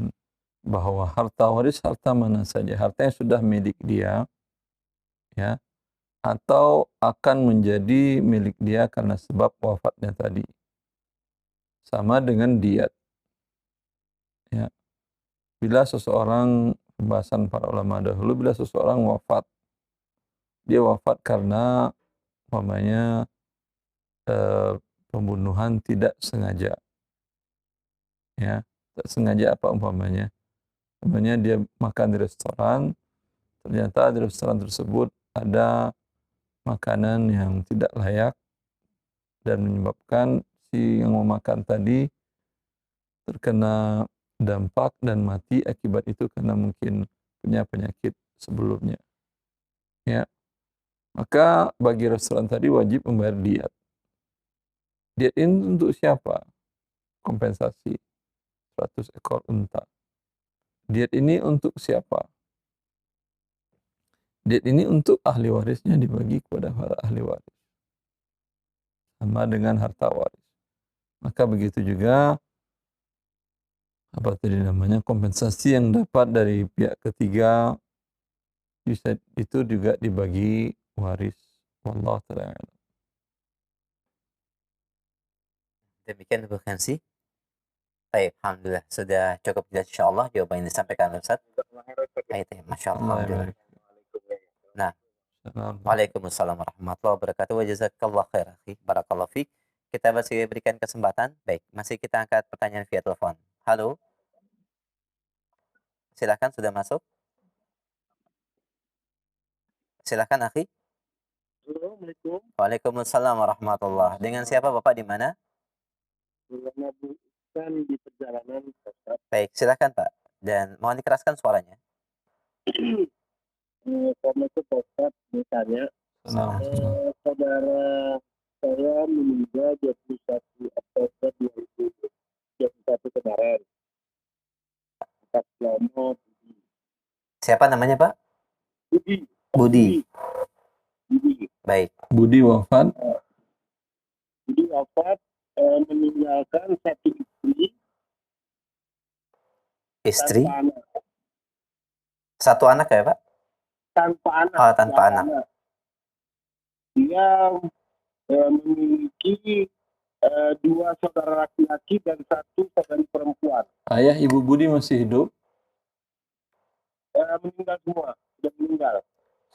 bahwa harta waris harta mana saja, harta yang sudah milik dia, ya, atau akan menjadi milik dia karena sebab wafatnya tadi, sama dengan diat. Ya. Bila seseorang, pembahasan para ulama dahulu, bila seseorang wafat, dia wafat karena umpamanya pembunuhan tidak sengaja, ya, tak sengaja apa umpamanya, dia makan di restoran, ternyata di restoran tersebut ada makanan yang tidak layak dan menyebabkan si yang mau makan tadi terkena dampak dan mati akibat itu karena mungkin punya penyakit sebelumnya. Ya, maka bagi restoran tadi wajib membayar diat. Diat ini untuk siapa? Kompensasi 100 ekor unta. Diat ini untuk siapa? Diat ini untuk ahli warisnya, dibagi kepada para ahli waris. Sama dengan harta waris. Maka begitu juga apa tadi namanya, kompensasi yang dapat dari pihak ketiga bisa itu juga dibagi waris. Wallahu ta'ala a'lam. Demikian Bu Kansi. Baik, alhamdulillah sudah cukup jelas insyaallah jawaban yang disampaikan Ustaz. Baik, Masya Allah. Alhamdulillah. Nah, Waalaikumsalam warahmatullahi wabarakatuh. Wa jazakallahu khair, akhi. Barakallahu fiik. Kita masih berikan kesempatan. Baik, masih kita angkat pertanyaan via telepon. Halo. Silakan, sudah masuk. Silakan, akhi. Assalamualaikum. Waalaikumsalam warahmatullahi. Dengan siapa Bapak, di mana? Bukan di perjalanan, Ustaz. Baik, silakan Pak. Dan mohon dikeraskan suaranya. Assalamualaikum Ustaz. Misalnya, saudara saya meninggal 21 Oktober 2021 kemarin. Atas nama Budi. Siapa namanya Pak? Budi. Budi. Baik. Budi wafat. Budi wafat, meninggalkan satu Istri. tanpa anak. Satu anak ya Pak? Tanpa anak. Oh, tanpa anak. Dia memiliki dua saudara laki-laki dan satu saudari perempuan. Ayah Ibu Budi masih hidup? Meninggal semua, sudah meninggal.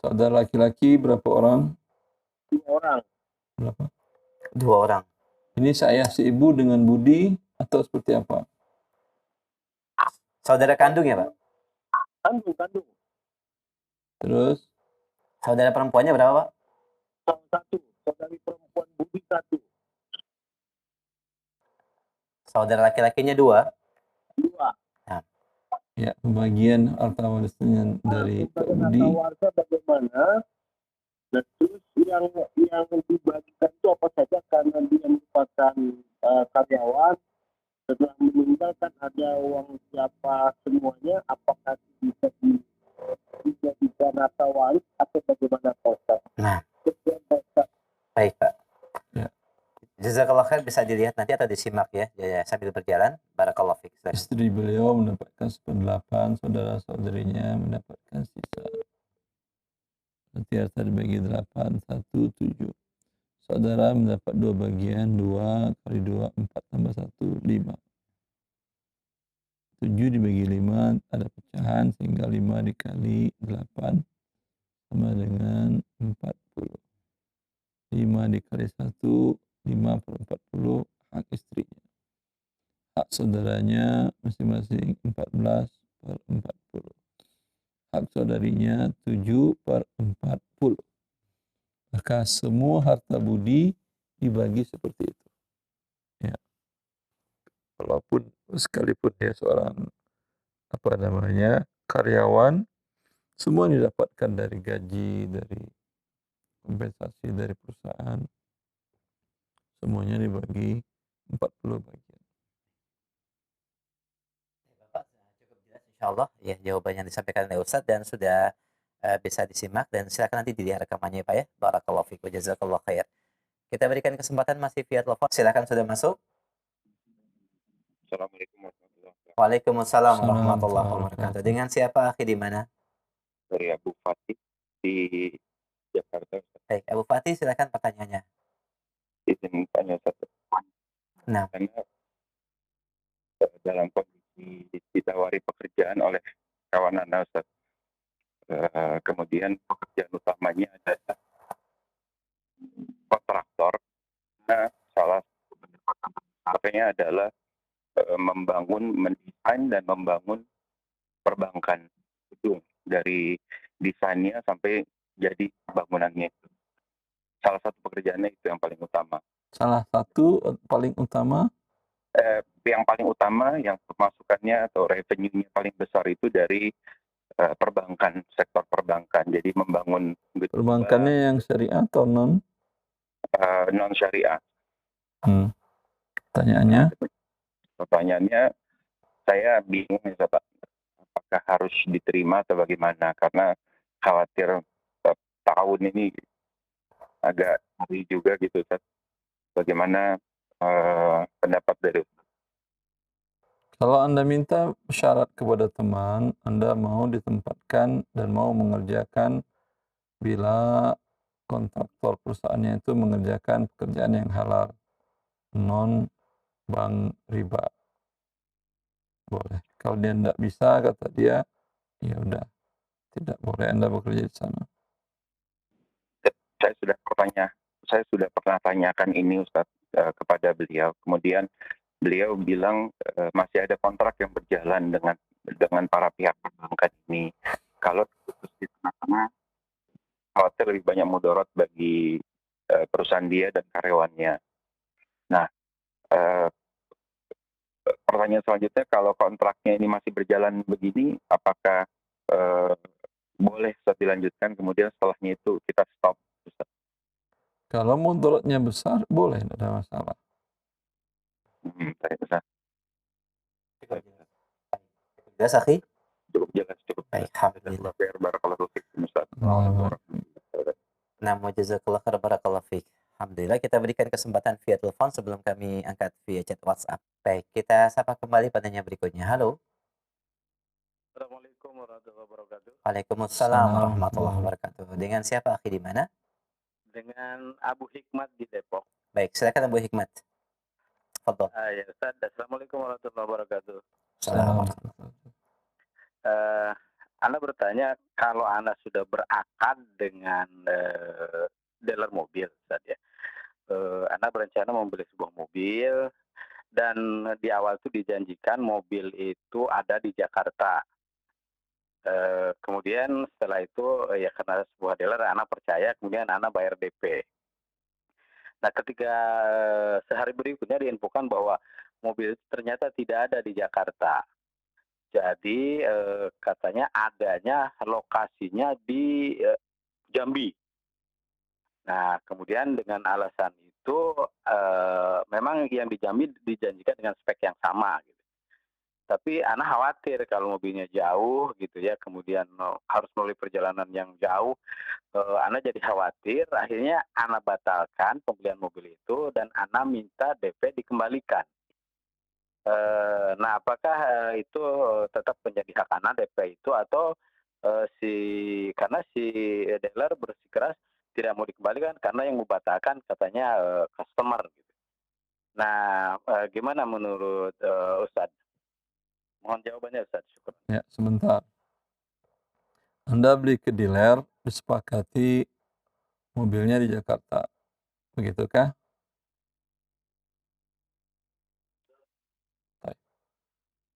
Saudara laki-laki berapa orang? 2 orang. Berapa? 2 orang. Ini seayah si ibu dengan Budi atau seperti apa? Saudara kandung ya Pak? Kandung. Terus? Saudara perempuannya berapa Pak? Satu. Saudari perempuan Budi 1. Saudara laki-lakinya 2? 2. Nah. Ya, pembagian harta warisnya dari Pak Budi. Harta warisnya bagaimana? Dan terus yang dibagikan itu apa saja, karena dia merupakan karyawan. Setelah meninggal kan ada uang siapa semuanya, apakah bisa dijadikan harta waris atau bagaimana Pak? Nah. Baik Pak. Ya. Jazakallah khair, bisa dilihat nanti atau disimak ya sambil berjalan. Barakallahu fiik. Istri beliau mendapatkan 1/8, saudara-saudarinya mendapatkan sisa. Nanti harta dibagi 8, 1, 7. Saudara mendapat 2 bagian, 2 kali 2, 4 tambah 1, 5. 7 dibagi 5, ada pecahan sehingga 5 dikali 8 sama dengan 40. 5 dikali 1, 5 per 40, hak istrinya. Hak saudaranya masing-masing 14 per 40. Hak saudarinya 7 per 40. Maka semua harta Budi dibagi seperti itu. Ya. Walaupun sekalipun dia seorang karyawan, semua didapatkan dari gaji, dari kompensasi dari perusahaan. Semuanya dibagi 40 bagian. Bapak cukup jelas insyaallah ya jawaban yang disampaikan oleh Ustaz, dan sudah bisa disimak, dan silakan nanti dilihat rekamannya Pak ya. Barakallahu fiik wa jazakallahu khair. Kita berikan kesempatan masih via telepon. Silakan, sudah masuk. Assalamualaikum warahmatullahi Waalaikumsalam Assalamualaikum warahmatullahi warahmatullahi wabarakatuh. wabarakatuh. Dengan siapa, akhi, di mana? Dari Abu Fatih di Jakarta. Baik, Abu Fatih, silakan pertanyaannya. Izin tanya satu. Nah, Karena dalam kondisi ditawari pekerjaan oleh kawan Anda, Ustaz. Kemudian pekerjaan utamanya adalah kontraktor. Nah, salah satu pendapatan terbesarnya adalah membangun, mendesain dan membangun perbankan gedung dari desainnya sampai jadi bangunannya. Salah satu pekerjaannya itu yang paling utama. Salah satu paling utama, Yang paling utama yang pemasukannya atau revenue-nya paling besar itu dari perbankan, sektor perbankan. Jadi membangun gedung perbankannya yang syariah atau non? non syariah. Pertanyaannya, Pertanyaannya, saya bingung ya Pak, apakah harus diterima atau bagaimana? Karena khawatir tahun ini agak ngeri juga gitu, Ustaz. Bagaimana pendapat dari kalau Anda minta syarat kepada teman, Anda mau ditempatkan dan mau mengerjakan bila kontraktor perusahaannya itu mengerjakan pekerjaan yang halal, non bank riba, boleh. Kalau dia tidak bisa, kata dia, ya udah, tidak boleh Anda bekerja di sana. saya sudah pernah tanyakan ini Ustaz kepada beliau. Kemudian beliau bilang masih ada kontrak yang berjalan dengan para pihak perbankan ini. Kalau terputus di tengah-tengah, khawatir lebih banyak mudarat bagi perusahaan dia dan karyawannya. Nah, pertanyaan selanjutnya, kalau kontraknya ini masih berjalan begini, apakah boleh Ustaz dilanjutkan, kemudian setelahnya itu kita stop, Ustaz? Kalau mudaratnya besar, boleh, tidak ada masalah. Baik, Ustaz. jelas, akhi? Cukup jelas, cukup Baik, jelas. alhamdulillah. Barakallahu fiikum, Ustaz. Nah, jazakallah khair, barakallahu fiik. Alhamdulillah, kita berikan kesempatan via telepon sebelum kami angkat via chat WhatsApp. Baik, kita sapa kembali penanya berikutnya. Halo. Assalamualaikum warahmatullahi wabarakatuh. Waalaikumsalam warahmatullahi wabarakatuh. Dengan siapa, akhi, di mana? Dengan Abu Hikmat di Depok. Baik, silakan Abu Hikmat. Fadhol. Ya Ustaz, Assalamualaikum warahmatullahi wabarakatuh. Assalamualaikum. Anda bertanya, kalau Anda sudah berakad dengan dealer mobil, Ustaz, ya. Anda berencana membeli sebuah mobil dan di awal itu dijanjikan mobil itu ada di Jakarta. Kemudian setelah itu ya karena sebuah dealer, Anda percaya, kemudian Anda bayar DP. Nah, ketika sehari berikutnya diinfokan bahwa mobil itu ternyata tidak ada di Jakarta. Jadi katanya adanya lokasinya di Jambi. Nah, kemudian dengan alasan itu memang yang di Jambi dijanjikan dengan spek yang sama gitu. Tapi Ana khawatir kalau mobilnya jauh gitu ya, kemudian harus melalui perjalanan yang jauh, Ana jadi khawatir, akhirnya Ana batalkan pembelian mobil itu dan Ana minta DP dikembalikan. Nah, apakah itu tetap menjadi hak Ana DP itu atau karena si dealer bersikeras tidak mau dikembalikan karena yang membatalkan katanya customer gitu. Nah, gimana menurut Ustadz? Mohon jawabannya, Ustaz. Syukur. Ya, sebentar. Anda beli ke dealer, disepakati mobilnya di Jakarta. Begitukah? Baik.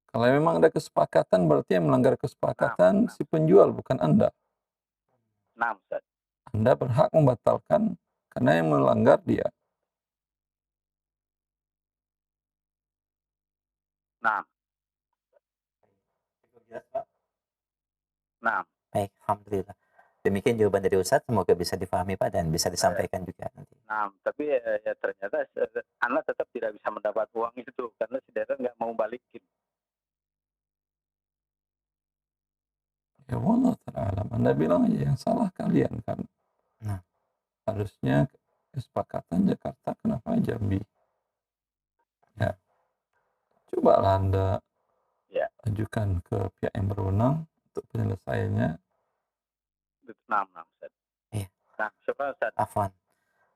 Kalau memang ada kesepakatan, berarti yang melanggar kesepakatan si penjual, bukan Anda. Nah, Ustaz. Anda berhak membatalkan karena yang melanggar dia. Nah. Nah. Baik, alhamdulillah. Demikian jawaban dari Ustadz, semoga bisa difahami Pak dan bisa disampaikan juga nanti. Nah, tapi ya ternyata Anda tetap tidak bisa mendapat uang itu karena si dealer nggak mau balikin. Ya Allah ta'ala, Anda bilang aja yang salah kalian kan. Nah. Harusnya kesepakatan Jakarta, kenapa Jambi? Ya. Cobalah Anda Ya. ajukan ke pihak yang berwenang untuk penyelesaiannya. Nah, Ustaz. Iya. Nah, syukur Ustaz. Afwan.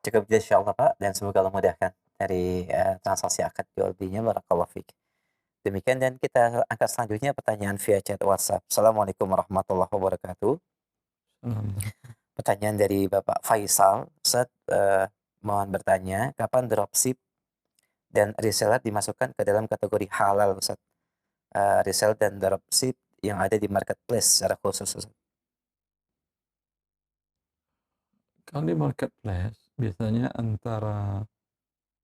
Cukup jelas insyaallah Pak, dan semoga Allah mudahkan dari transaksi akad jual belinya. Barakallahu fiik. Demikian, dan kita angkat selanjutnya pertanyaan via chat WhatsApp. Assalamualaikum warahmatullahi wabarakatuh. Pertanyaan dari Bapak Faisal. Ustaz, mohon bertanya, kapan dropship dan reseller dimasukkan ke dalam kategori halal, Ustaz? Resell dan dropship yang ada di marketplace secara khusus, Ustaz. Kalau di marketplace, biasanya antara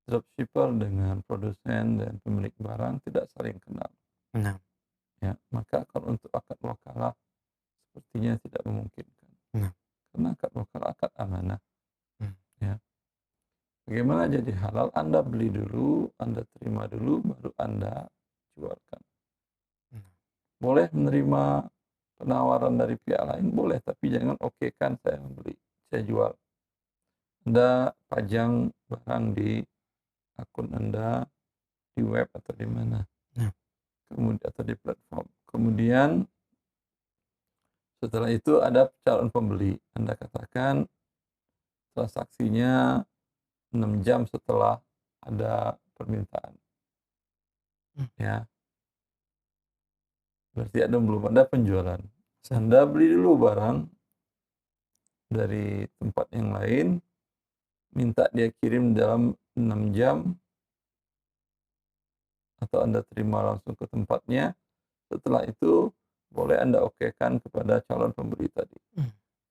dropshipper dengan produsen dan pemilik barang tidak saling kenal. Nah, Ya, maka kalau untuk akad wakalah sepertinya tidak memungkinkan. Nah. Karena akad wakalah akad amanah. Hmm. Ya. Bagaimana jadi halal? Anda beli dulu, Anda terima dulu, baru Anda jualkan. Boleh menerima penawaran dari pihak lain, boleh, tapi jangan okekan saya beli, saya jual. Anda pajang barang di akun Anda di web atau di mana, kemudian atau di platform. Kemudian setelah itu ada calon pembeli. Anda katakan transaksinya 6 jam setelah ada permintaan. Ya. Berarti belum ada penjualan. Anda beli dulu barang dari tempat yang lain, minta dia kirim dalam 6 jam, atau Anda terima langsung ke tempatnya. Setelah itu boleh Anda okekan kepada calon pembeli tadi.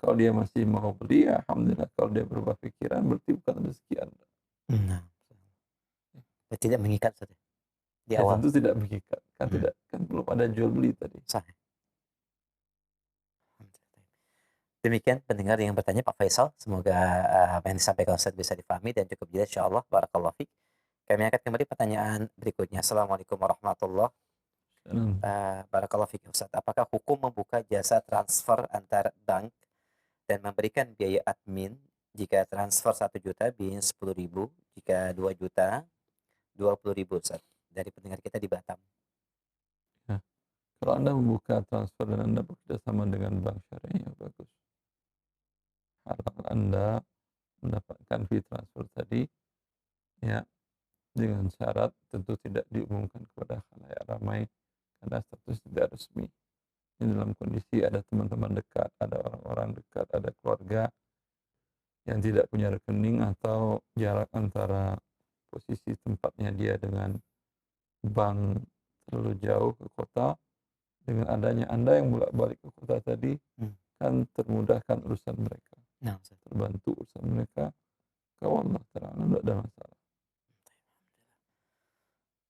Kalau dia masih mau beli, ya alhamdulillah. Kalau dia berubah pikiran, berarti bukan rezeki Anda. Nah. Tidak mengikat, Ustaz, di Ya, awal. tentu tidak mengikat. Kan belum ada jual beli tadi. Sahih. Demikian pendengar yang bertanya Pak Faisal, semoga apa yang disampaikan Ustaz bisa dipahami dan cukup jelas insyaallah. Barakallahu fiik. Kami angkat kembali pertanyaan berikutnya. Assalamualaikum warahmatullahi wabarakatuh. Barakallahu fiik Ustaz. Apakah hukum membuka jasa transfer antar bank dan memberikan biaya admin jika transfer 1 juta biayanya 10.000, jika 2 juta 20.000, Ustaz? Dari pendengar kita di Batam. Ya. Kalau Anda membuka transfer dan Anda bekerjasama dengan bank syariah, ya bagus. Halal Anda mendapatkan fee transfer tadi, ya, dengan syarat tentu tidak diumumkan kepada khalayak ramai karena status tidak resmi. Ini dalam kondisi ada teman-teman dekat, ada orang-orang dekat, ada keluarga yang tidak punya rekening, atau jarak antara posisi tempatnya dia dengan bank terlalu jauh ke kota. Dengan adanya Anda yang bolak-balik ke kota tadi, kan termudahkan urusan mereka. Nah, terbantu urusan mereka. Kalau Allah Ta'ala tidak ada masalah.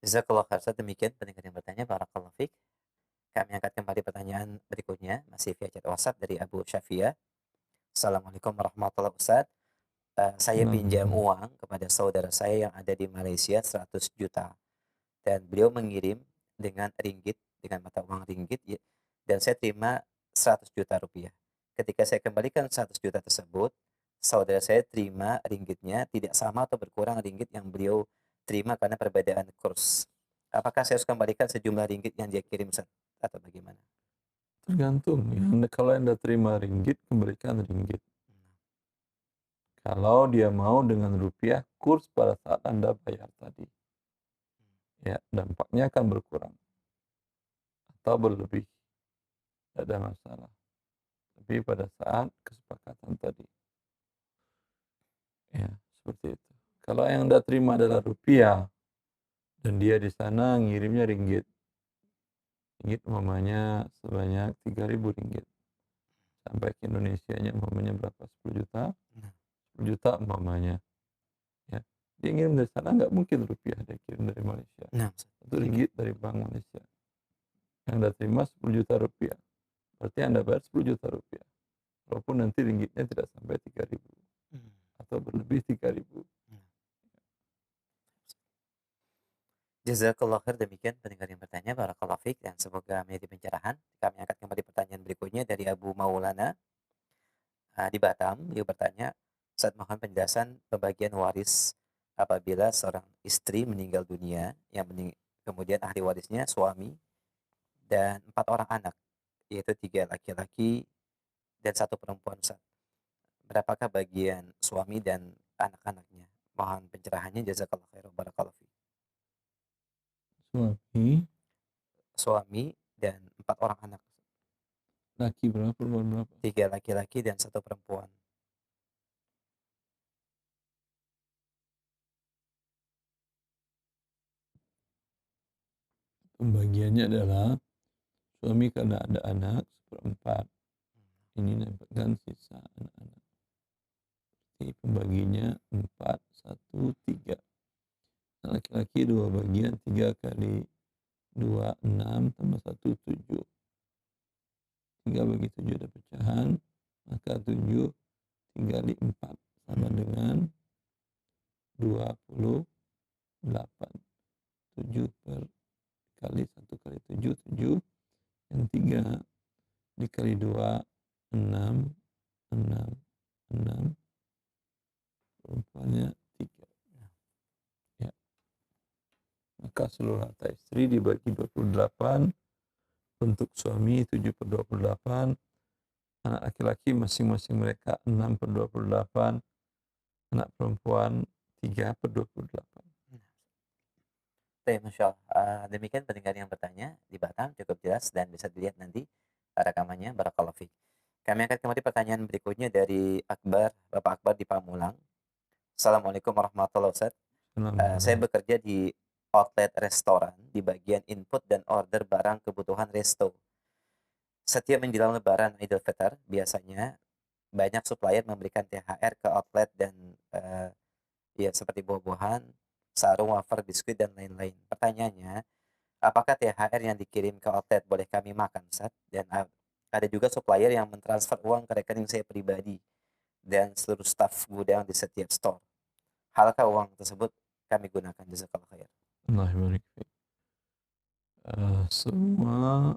Jazakallah khair, Ustaz. Demikian pendengar yang bertanya. Barakallahu fiik. Kami angkat kembali pertanyaan berikutnya, masih via chat WhatsApp dari Abu Syafia. Assalamualaikum warahmatullahi wabarakatuh. Saya pinjam uang kepada saudara saya yang ada di Malaysia 100 juta. Dan beliau mengirim dengan ringgit, dengan mata uang ringgit, dan saya terima 100 juta rupiah. Ketika saya kembalikan 100 juta tersebut, saudara saya terima ringgitnya tidak sama atau berkurang ringgit yang beliau terima karena perbedaan kurs. Apakah saya harus kembalikan sejumlah ringgit yang dia kirim, atau bagaimana? Tergantung. Kalau Anda terima ringgit, kembalikan ringgit. Kalau dia mau dengan rupiah, kurs pada saat Anda bayar tadi, ya, dampaknya akan berkurang atau berlebih. Tidak ada masalah. Tapi pada saat kesepakatan tadi, ya, seperti itu. Kalau yang Anda terima adalah rupiah dan dia di sana ngirimnya ringgit, umpamanya sebanyak 3.000 ringgit, sampai ke Indonesianya umpamanya berapa, 10 juta, 10 juta umpamanya, ya, dia ngirim dari sana, nggak mungkin rupiah dia kirim dari Malaysia. Itu ringgit dari Bank Malaysia. Yang Anda terima 10 juta rupiah, berarti Anda bayar 10 juta rupiah. Walaupun nanti ringgitnya tidak sampai 3.000 atau berlebih 3.000. Jazakallah khair. Demikian pendengar yang bertanya. Barakallahu fiik, dan semoga menjadi pencerahan. Kami angkat kembali pertanyaan berikutnya dari Abu Maulana di Batam. Dia bertanya, saat mohon penjelasan pembagian waris apabila seorang istri meninggal dunia, kemudian ahli warisnya suami dan 4 orang anak, yaitu 3 laki-laki dan 1 perempuan, Ustaz. Berapakah bagian suami dan anak-anaknya? Mohon pencerahannya, jazakallahu khairan, barakallahu fiik. Suami, Suami dan 4 orang anak, laki berapa, perempuan berapa? 3 laki-laki dan 1 perempuan. Pembagiannya adalah suami karena ada anak seperempat, ini dapatkan sisa anak-anak. Jadi pembaginya 4, 1, 3. Laki-laki 2 bagian, 3 kali 2, 6, tambah 1, 7. 3 bagi 7 ada pecahan, maka 7 3 kali 4 sama dengan 28. 7 per kali 1 kali 7, 7. Yang 3 dikali 2, 6, 6, 6. Perempuannya 3. Ya. Maka seluruh harta istri dibagi 28. Untuk suami 7 per 28. Anak laki-laki masing-masing mereka 6 per 28. Anak perempuan 3 per 28. Baik, Masya Allah. Demikian pendengar yang bertanya di Batam, cukup jelas dan bisa dilihat nanti rekamannya, barakallahu fiik. Kami angkat kembali pertanyaan berikutnya dari Akbar, Bapak Akbar di Pamulang. Assalamualaikum warahmatullahi wabarakatuh. Saya bekerja di outlet restoran di bagian input dan order barang kebutuhan resto. Setiap menjelang Lebaran Idul Fitr, biasanya banyak supplier memberikan THR ke outlet dan ya seperti buah-buahan, sarung, wafer, biskuit, dan lain-lain. Pertanyaannya, apakah THR yang dikirim ke outlet boleh kami makan, Ustaz? Dan ada juga supplier yang mentransfer uang ke rekening saya pribadi dan seluruh staf gudang di setiap store. Halkah uang tersebut kami gunakan? Jazakallahu khair. Allah barik fiik. Semua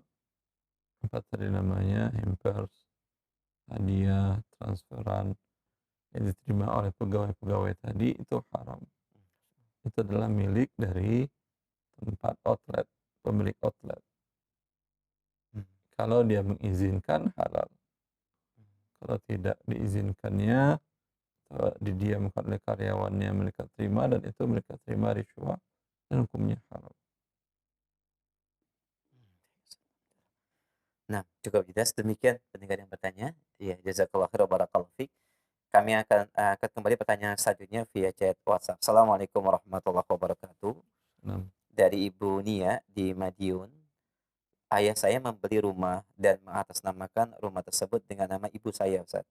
apa tadi namanya, hampers, hadiah, transferan yang diterima oleh pegawai-pegawai tadi itu haram. Itu adalah milik dari tempat outlet, pemilik outlet. Kalau dia mengizinkan, halal. Kalau tidak diizinkannya, atau didiamkan oleh karyawannya, mereka terima, dan itu mereka terima rishwah, dan hukumnya haram. Nah, cukup jelas. Demikian pendengar yang bertanya. Ya, jazakallahu khairan, barakallahu fiik. Kami akan angkat kembali pertanyaan selanjutnya via chat WhatsApp. Assalamualaikum warahmatullahi wabarakatuh. Dari Ibu Nia di Madiun. Ayah saya membeli rumah dan mengatasnamakan rumah tersebut dengan nama ibu saya, Ustaz.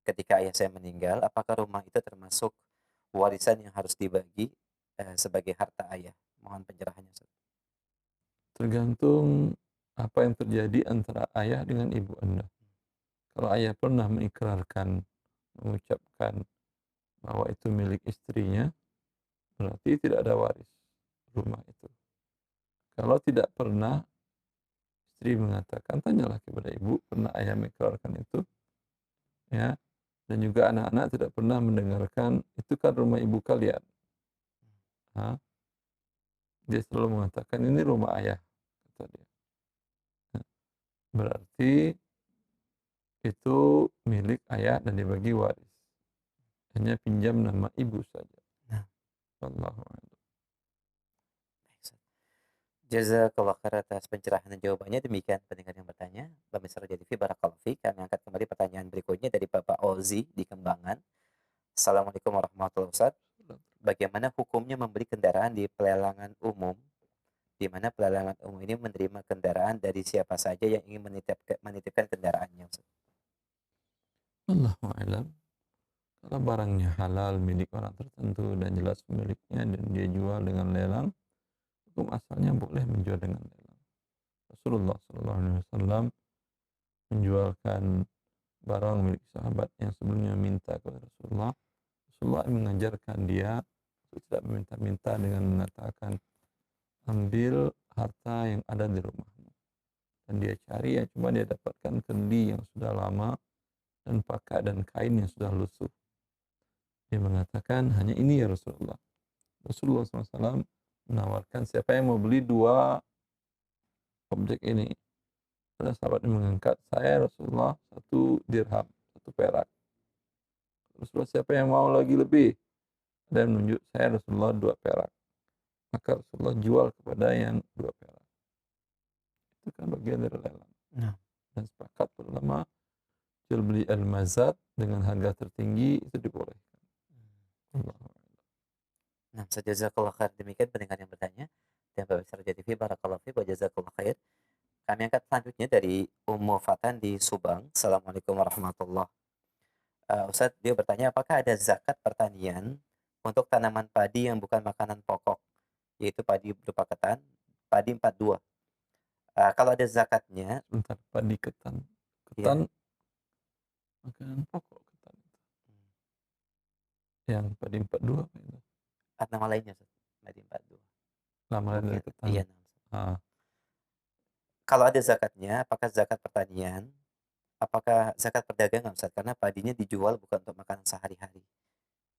Ketika ayah saya meninggal, apakah rumah itu termasuk warisan yang harus dibagi sebagai harta ayah? Mohon pencerahannya, Ustaz. Tergantung apa yang terjadi antara ayah dengan ibu Anda. Kalau ayah pernah mengikrarkan, mengucapkan bahwa itu milik istrinya, berarti tidak ada waris rumah itu. Kalau tidak pernah, istri mengatakan, tanyalah kepada ibu, pernah ayah mengikrarkan itu? Ya. Dan juga anak-anak tidak pernah mendengarkan, itu kan rumah ibu kalian. Dia selalu mengatakan, ini rumah ayah, kata dia. Berarti itu milik ayah dan dibagi waris. Hanya pinjam nama ibu saja. Wallahu a'lam. Jazakallah khair atas pencerahan dan jawabannya. Demikian pendengar yang bertanya. Pemirsa Raja TV, barakallahu fiik. Kami angkat kembali pertanyaan berikutnya dari Bapak Ozi di Kembangan. Assalamualaikum warahmatullahi wabarakatuh. Bagaimana hukumnya membeli kendaraan di pelelangan umum, di mana pelelangan umum ini menerima kendaraan dari siapa saja yang ingin menitipkan kendaraannya? Wallahu a'lam. Kalau barangnya halal milik orang tertentu dan jelas pemiliknya dan dia jual dengan lelang, hukum asalnya boleh menjual dengan lelang. Rasulullah SAW menjualkan barang milik sahabat yang sebelumnya minta kepada Rasulullah. Rasulullah mengajarkan dia untuk tidak meminta-minta dengan mengatakan, ambil harta yang ada di rumahmu. Dan dia cari, ya cuma dia dapatkan kendi yang sudah lama dan pakai dan kain yang sudah lusuh. Dia mengatakan, hanya ini ya Rasulullah. Rasulullah SAW menawarkan, siapa yang mau beli 2 objek ini. Ada sahabat yang mengangkat, saya Rasulullah 1 dirham, 1 perak. Rasulullah, siapa yang mau lagi lebih? Ada yang menunjuk, saya Rasulullah 2 perak. Maka Rasulullah jual kepada yang 2 perak. Itu kan bagian dari lelang. Nah. Dan sepakat ulama jual beli al-mazat dengan harga tertinggi itu dibolehkan. Nah, jazakallah khair. Demikian pendengar yang bertanya. Dan Bapak Raja TV, barakallahu fiik wa jazakallah khair. Kami angkat selanjutnya dari Ummu Fatan di Subang. Assalamualaikum warahmatullahi wabarakatuh. Ustaz, dia bertanya, apakah ada zakat pertanian untuk tanaman padi yang bukan makanan pokok, yaitu padi berupa ketan, padi 42. Kalau ada zakatnya, Sebentar, padi ketan. ya, Ketan makanan pokok ketan itu. Yang padi 42 apa itu? nama lainnya, Ustaz. Padi 42. Nama lain dari Mungkin, ketan. iya. Ah, Kalau ada zakatnya, apakah zakat pertanian, apakah zakat perdagangan, Ustaz? Karena padinya dijual bukan untuk makanan sehari-hari.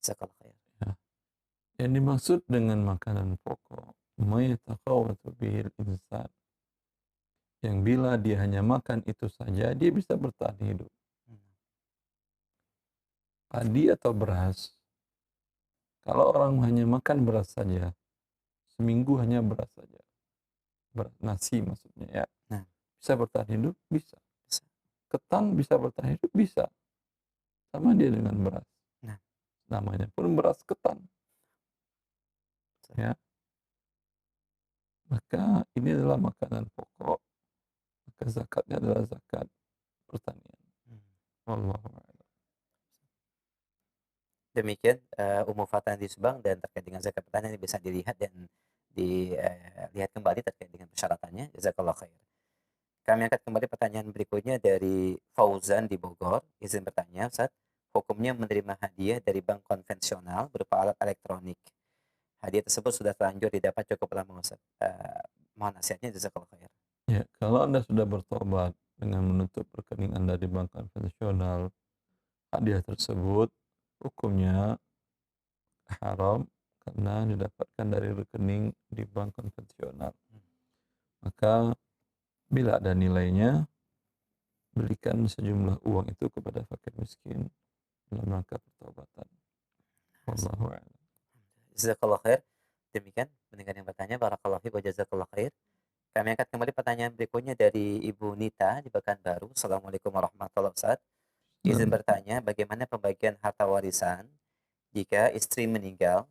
Jazakallah khair. ya. Yang dimaksud dengan makanan pokok, ma yatakhawwatu bihil insan. Yang bila dia hanya makan itu saja, dia bisa bertahan hidup. Padi atau beras. Kalau orang hanya makan beras saja, seminggu hanya beras saja. Nasi maksudnya ya. Nah. Bisa bertahan hidup? Bisa. Bisa. Ketan bisa bertahan hidup? Bisa. Sama dia dengan beras. Nah. Namanya pun beras ketan. Ya. Maka ini adalah makanan pokok. Maka zakatnya adalah zakat pertanian. Wallahu a'lam. Demikian Ummu Fatan di Subang, dan terkait dengan zakat pertanian bisa dilihat dan dilihat kembali terkait dengan persyaratannya. Jazakallah khair. Kami angkat kembali pertanyaan berikutnya dari Fauzan di Bogor. Izin bertanya, Ustaz, hukumnya menerima hadiah dari bank konvensional berupa alat elektronik. Hadiah tersebut sudah terlanjur didapat cukup lama, Ustaz. Mohon nasihatnya, jazakallah khair. Ya, kalau Anda sudah bertobat dengan menutup rekening Anda di bank konvensional, hadiah tersebut hukumnya haram karena didapatkan dari rekening di bank konvensional. Maka bila ada nilainya, berikan sejumlah uang itu kepada fakir miskin dalam rangka pertobatan. Wallahu a'lam. Jazakallah khair. Demikian pendengar yang bertanya, barakallahu fiik wa jazakallah khair. Kami angkat kembali pertanyaan berikutnya dari Ibu Nita di Pekanbaru. Assalamualaikum warahmatullahi wabarakatuh. Izin bertanya, bagaimana pembagian harta warisan jika istri meninggal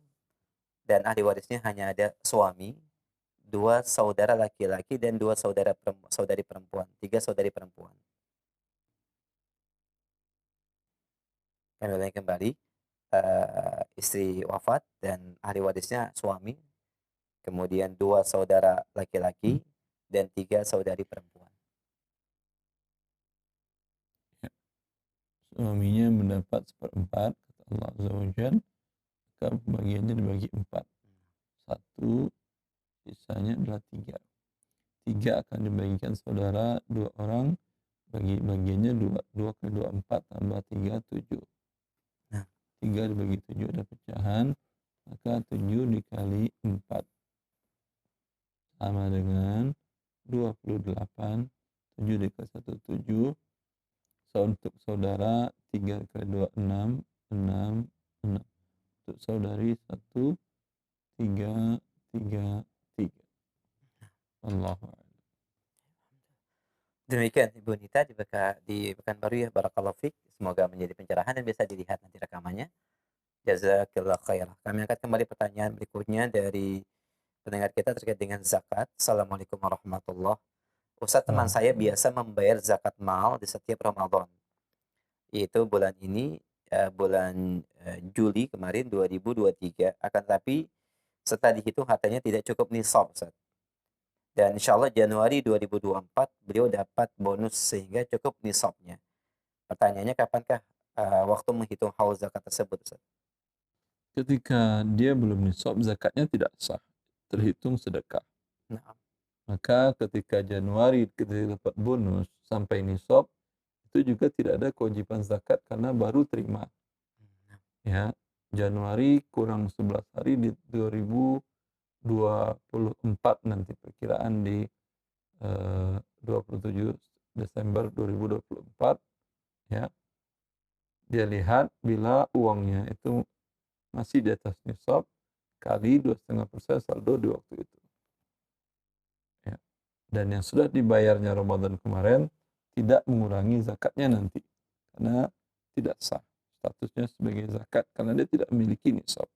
dan ahli warisnya hanya ada suami, 2 saudara laki-laki, dan 2 saudari perempuan, 3 saudari perempuan. Kami ulangi kembali, istri wafat dan ahli warisnya suami, kemudian 2 saudara laki-laki dan 3 saudari perempuan. Suaminya mendapat 1/4, kata Allah Azza wa Jalla, maka bagiannya dibagi 4. 1, sisanya adalah 3. 3 akan dibagikan saudara 2 orang, bagi bagiannya 2. 2 kali 2, 4, tambah 3, 7. Nah. 3 dibagi 7 ada pecahan, maka 7 dikali 4 sama dengan 28. 7 dikali 1, 7. Untuk saudara 3 kali 2, 6. 6. Untuk saudari 1, 3, 3, 3. Allahu a'lam. Demikian Ibu Nita di Pekanbaru ya, barakallahu fiik. Semoga menjadi pencerahan dan bisa dilihat nanti rekamannya. Jazakallah khair. Kami angkat kembali pertanyaan berikutnya dari pendengar kita terkait dengan zakat. Assalamualaikum warahmatullahi wabarakatuh. Ustaz, teman saya biasa membayar zakat mal di setiap Ramadan. Yaitu bulan ini, bulan Juli kemarin 2023. Akan tetapi setelah dihitung hartanya tidak cukup nisab, Ustaz. Dan insya Allah Januari 2024 beliau dapat bonus sehingga cukup nisabnya. Pertanyaannya, kapankah waktu menghitung haul zakat tersebut, Ustaz? Ketika dia belum nisab, zakatnya tidak sah, terhitung sedekah. Nah. Maka ketika Januari kita dapat bonus sampai nisab, itu juga tidak ada kewajiban zakat karena baru terima. Ya, Januari kurang 11 hari di 2024 nanti perkiraan di 27 Desember 2024, ya, dia lihat bila uangnya itu masih di atas nisab kali 2,5% saldo di waktu itu, ya. Dan yang sudah dibayarnya Ramadan kemarin tidak mengurangi zakatnya nanti, karena tidak sah statusnya sebagai zakat karena dia tidak memiliki nisab.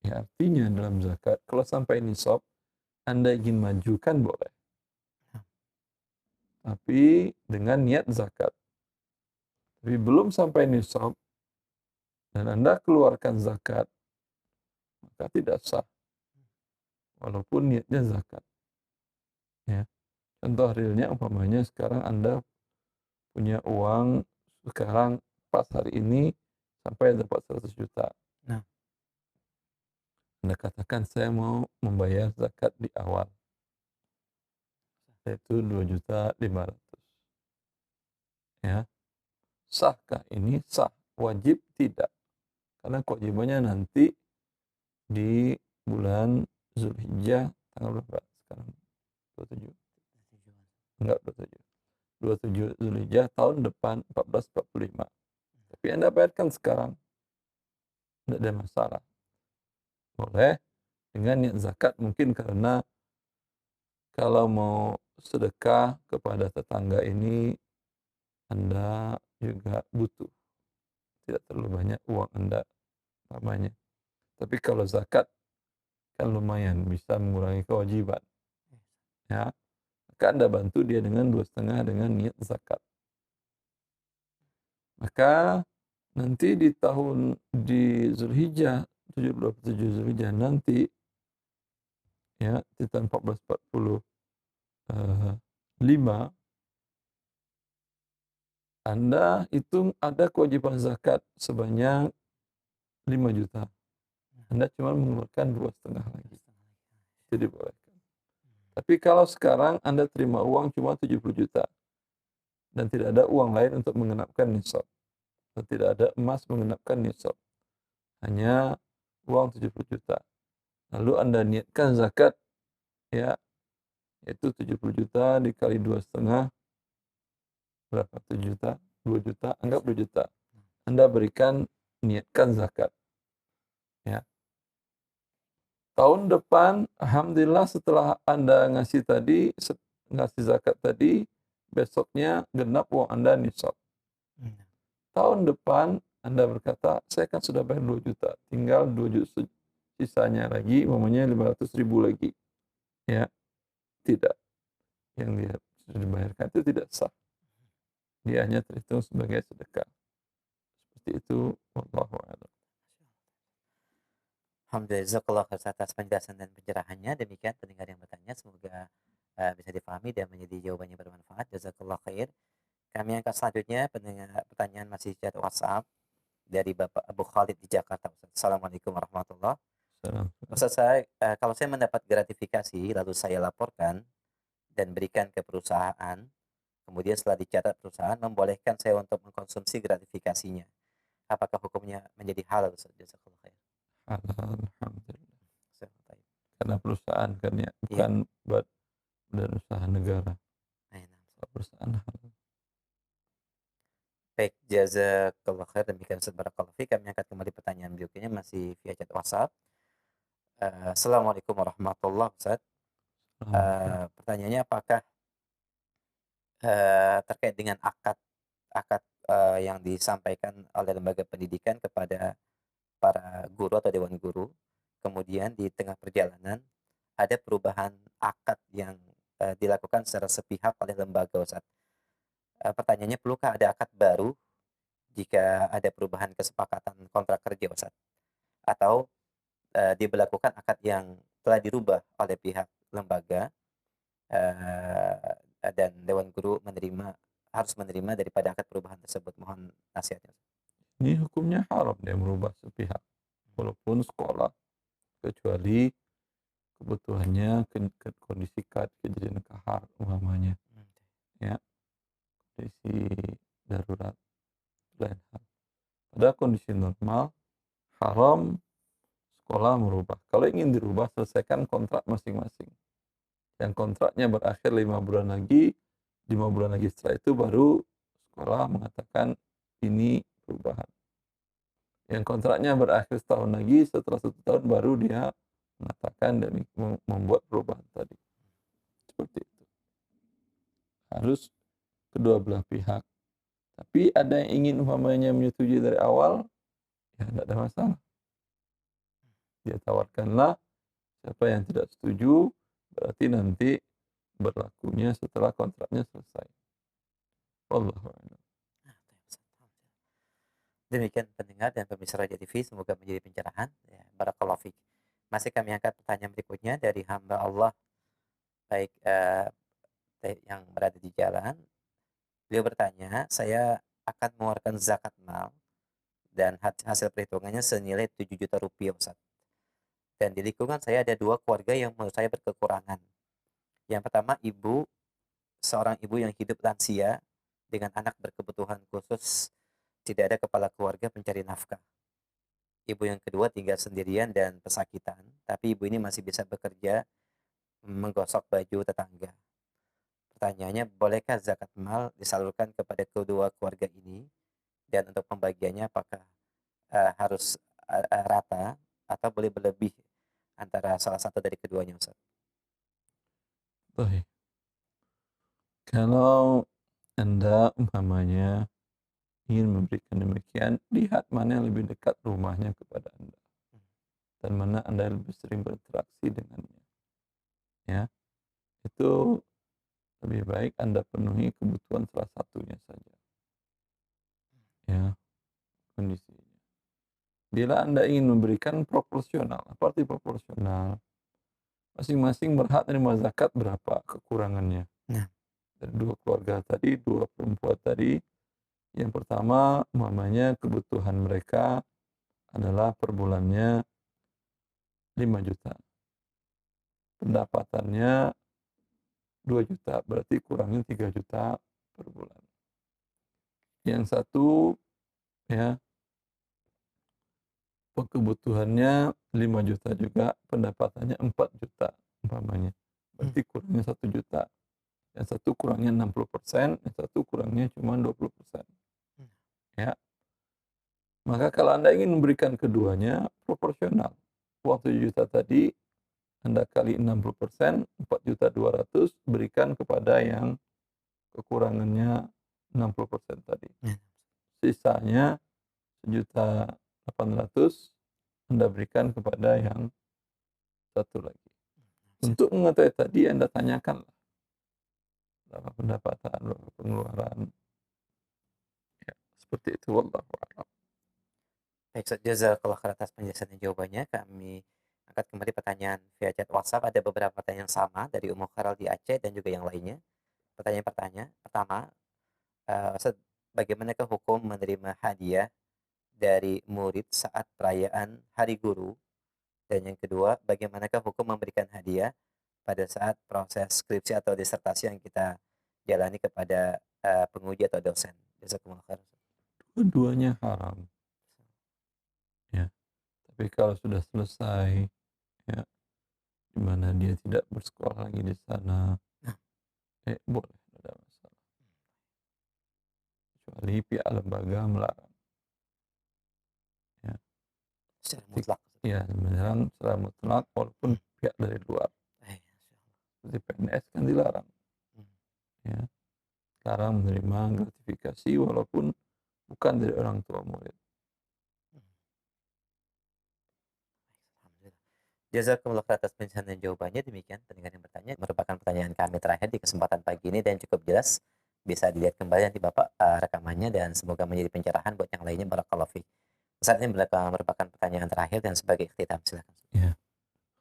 Ya, artinya dalam zakat kalau sampai nisab Anda ingin majukan boleh, tapi dengan niat zakat. Tapi belum sampai nisab dan Anda keluarkan zakat, maka tidak sah walaupun niatnya zakat, ya. Contoh realnya umpamanya sekarang Anda punya uang sekarang pas hari ini sampai dapat 100 juta. Nah. Anda katakan saya mau membayar zakat di awal, yaitu 2.500.000, ya. Sahkah ini? Sah. Wajib tidak, karena kewajibannya nanti di bulan Zulhijjah tanggal berapa sekarang? 27. Enggak 27. 27 Zulhijjah tahun depan 1445. Tapi Anda bayarkan sekarang, tidak ada masalah. Boleh dengan niat zakat, mungkin karena kalau mau sedekah kepada tetangga ini Anda juga butuh, tidak terlalu banyak uang Anda namanya. Tapi kalau zakat kan lumayan bisa mengurangi kewajiban, ya. Maka Anda bantu dia dengan 2,5 dengan niat zakat. Maka nanti di Zulhijjah 27 Zulhijjah nanti, ya, di tahun 1445 Anda hitung ada kewajiban zakat sebanyak 5 juta. Anda cuma mengeluarkan 2,5 lagi. Itu dibolehkan. Tapi kalau sekarang Anda terima uang cuma 70 juta dan tidak ada uang lain untuk mengenapkan nisab, dan tidak ada emas mengenapkan nisab, hanya uang 70 juta. Lalu Anda niatkan zakat, ya, yaitu 70 juta dikali 2,5 berapa? 7 juta, 2 juta, anggap 2 juta. Anda berikan, niatkan zakat, ya. Tahun depan, alhamdulillah setelah Anda ngasih zakat tadi, besoknya genap uang Anda nisab. Tahun depan Anda berkata, saya kan sudah bayar 2 juta, tinggal 2 juta sisanya lagi, umpamanya 500.000 lagi, ya. Tidak. Yang dia sudah dibayarkan itu tidak sah. Dia hanya terhitung sebagai sedekah. Seperti itu, wallahu a'lam. Alhamdulillah atas penjelasan dan pencerahannya. Demikian pendengar yang bertanya, semoga bisa difahami dan menjadi jawabannya bermanfaat. Jazakallah khair. Kami angkat selanjutnya pertanyaan masih chat WhatsApp dari Bapak Abu Khalid di Jakarta. Assalamualaikum warahmatullahi wabarakatuh. Ustaz, kalau saya mendapat gratifikasi lalu saya laporkan dan berikan ke perusahaan, kemudian setelah dicatat perusahaan membolehkan saya untuk mengkonsumsi gratifikasinya, apakah hukumnya menjadi halal, Ustaz? Jazakallah khair. Halal, alhamdulillah. Karena perusahaan kan, ya, bukan buat badan usaha negara. Perusahaan halal. Baik, jazakallah khair. Demikian Ustaz, barakallahu fiik. Kami angkat kembali pertanyaan berikutnya masih via chat WhatsApp. Assalamualaikum warahmatullahi wabarakatuh. Pertanyaannya, apakah terkait dengan akad yang disampaikan oleh lembaga pendidikan kepada para guru atau dewan guru, kemudian di tengah perjalanan ada perubahan akad yang dilakukan secara sepihak oleh lembaga, Ustaz. Pertanyaannya, perlukah ada akad baru jika ada perubahan kesepakatan kontrak kerja, Ustaz? Atau diberlakukan akad yang telah dirubah oleh pihak lembaga dan dewan guru harus menerima daripada akad perubahan tersebut? Mohon nasihatnya. Ini hukumnya haram dia merubah sepihak, walaupun sekolah, kecuali kebutuhannya kondisi kejadian kahar umpamanya, ya, kondisi darurat, lain hal. Pada kondisi normal haram sekolah merubah. Kalau ingin dirubah, selesaikan kontrak masing-masing. Yang kontraknya berakhir 5 bulan lagi, 5 bulan lagi setelah itu baru sekolah mengatakan ini perubahan. Yang kontraknya berakhir setahun lagi, setelah 1 tahun baru dia mengatakan dan membuat perubahan tadi. Seperti itu. Harus kedua belah pihak. Tapi ada yang ingin umpamanya menyetujui dari awal, ya tidak ada masalah. Dia tawarkanlah, siapa yang tidak setuju, berarti nanti berlakunya setelah kontraknya selesai. Wallahu a'lam. Demikian pendengar dan pemirsa Raja TV, semoga menjadi pencerahan. Ya, barakallahu fiik. Masih kami angkat pertanyaan berikutnya dari hamba Allah, baik yang berada di jalan. Beliau bertanya, saya akan mengeluarkan zakat mal dan hasil perhitungannya senilai 7 juta rupiah, Ustaz. Dan di lingkungan saya ada 2 keluarga yang menurut saya berkekurangan. Yang pertama, seorang ibu yang hidup lansia dengan anak berkebutuhan khusus, tidak ada kepala keluarga pencari nafkah. Ibu yang kedua tinggal sendirian dan pesakitan, tapi ibu ini masih bisa bekerja menggosok baju tetangga. Pertanyaannya, bolehkah zakat mal disalurkan kepada kedua keluarga ini? Dan untuk pembagiannya apakah harus rata atau boleh berlebih antara salah satu dari keduanya, Ustaz? Baik. Kalau Anda umpamanya ingin memberikan demikian, lihat mana yang lebih dekat rumahnya kepada Anda dan mana Anda lebih sering berinteraksi dengannya. Ya, itu lebih baik Anda penuhi kebutuhan salah satunya saja. Ya, kondisinya. Bila Anda ingin memberikan proporsional, apa arti proporsional? Masing-masing berhak menerima zakat berapa kekurangannya. Nah. Dari 2 keluarga tadi, 2 perempuan tadi, yang pertama umpamanya kebutuhan mereka adalah per bulannya 5 juta. Pendapatannya 2 juta, berarti kurangnya 3 juta per bulan. Yang satu ya kebutuhannya 5 juta juga, pendapatannya 4 juta umpamanya. Berarti kurangnya 1 juta. Yang satu kurangnya 60%, yang satu kurangnya cuma 20%. Ya. Maka kalau Anda ingin memberikan keduanya proporsional. Uang 7 juta tadi Anda kali 60%, 4.200.000 berikan kepada yang kekurangannya 60% tadi. Sisanya 1.800.000 Anda berikan kepada yang satu lagi. Untuk mengetahui tadi Anda tanyakanlah berapa pendapatan, berapa pengeluaran. Ya, seperti itu. Wallahu a'lam. Baik, Ustaz, jazakallah khair atas penjelasan dan jawabannya. Kami angkat kembali pertanyaan via chat WhatsApp. Ada beberapa pertanyaan sama dari Ummu Kharal di Aceh dan juga yang lainnya. Pertanyaan pertama, Ustaz, bagaimanakah hukum menerima hadiah dari murid saat perayaan Hari Guru? Dan yang kedua, bagaimanakah hukum memberikan hadiah pada saat proses skripsi atau disertasi yang kita jalani kepada penguji atau dosen? Jazakumullah khair. Keduanya haram. Ya. Tapi kalau sudah selesai, ya, di mana dia tidak bersekolah lagi di sana, boleh, tidak ada masalah. Kecuali pihak lembaga melarang. Ya. Secara mutlak. Ya, melarang secara mutlak walaupun pihak dari luar. Seperti PNS kan dilarang. Ya. Larang menerima gratifikasi walaupun bukan dari orang tua murid. Jazakumullah khair atas penjelasan dan jawabannya. Demikian pendengar yang bertanya, merupakan pertanyaan kami terakhir di kesempatan pagi ini dan cukup jelas. Bisa dilihat kembali nanti Bapak rekamannya dan semoga menjadi pencerahan buat yang lainnya. Barakallahu fiik. Saat ini merupakan pertanyaan terakhir dan sebagai ikhtitam, silakan. Ya.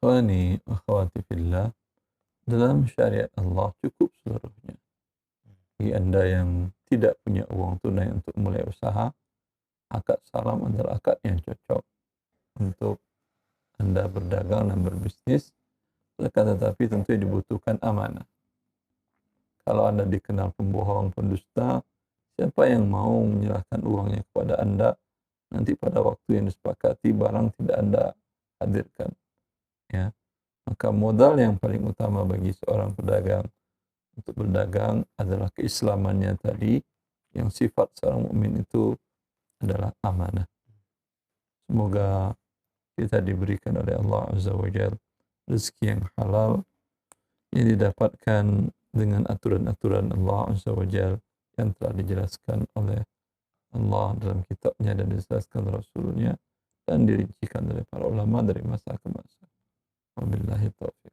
Khawani akhwati fillah, dalam syariat Allah cukup seluruhnya. Bagi Anda yang tidak punya uang tunai untuk mulai usaha, akad salam adalah akad yang cocok untuk Anda berdagang dan berbisnis, tetapi tentu dibutuhkan amanah. Kalau Anda dikenal pembohong, pendusta, siapa yang mau menyerahkan uangnya kepada Anda, nanti pada waktu yang disepakati barang tidak Anda hadirkan. Ya. Maka modal yang paling utama bagi seorang pedagang untuk berdagang adalah keislamannya tadi, yang sifat seorang mukmin itu adalah amanah. Semoga kita diberikan oleh Allah Azza wa Jalla rezeki yang halal yang didapatkan dengan aturan-aturan Allah Azza wa Jalla yang telah dijelaskan oleh Allah dalam kitabnya dan dijelaskan Rasulnya dan dirincikan oleh para ulama dari masa ke masa. Wabillahi taufiq.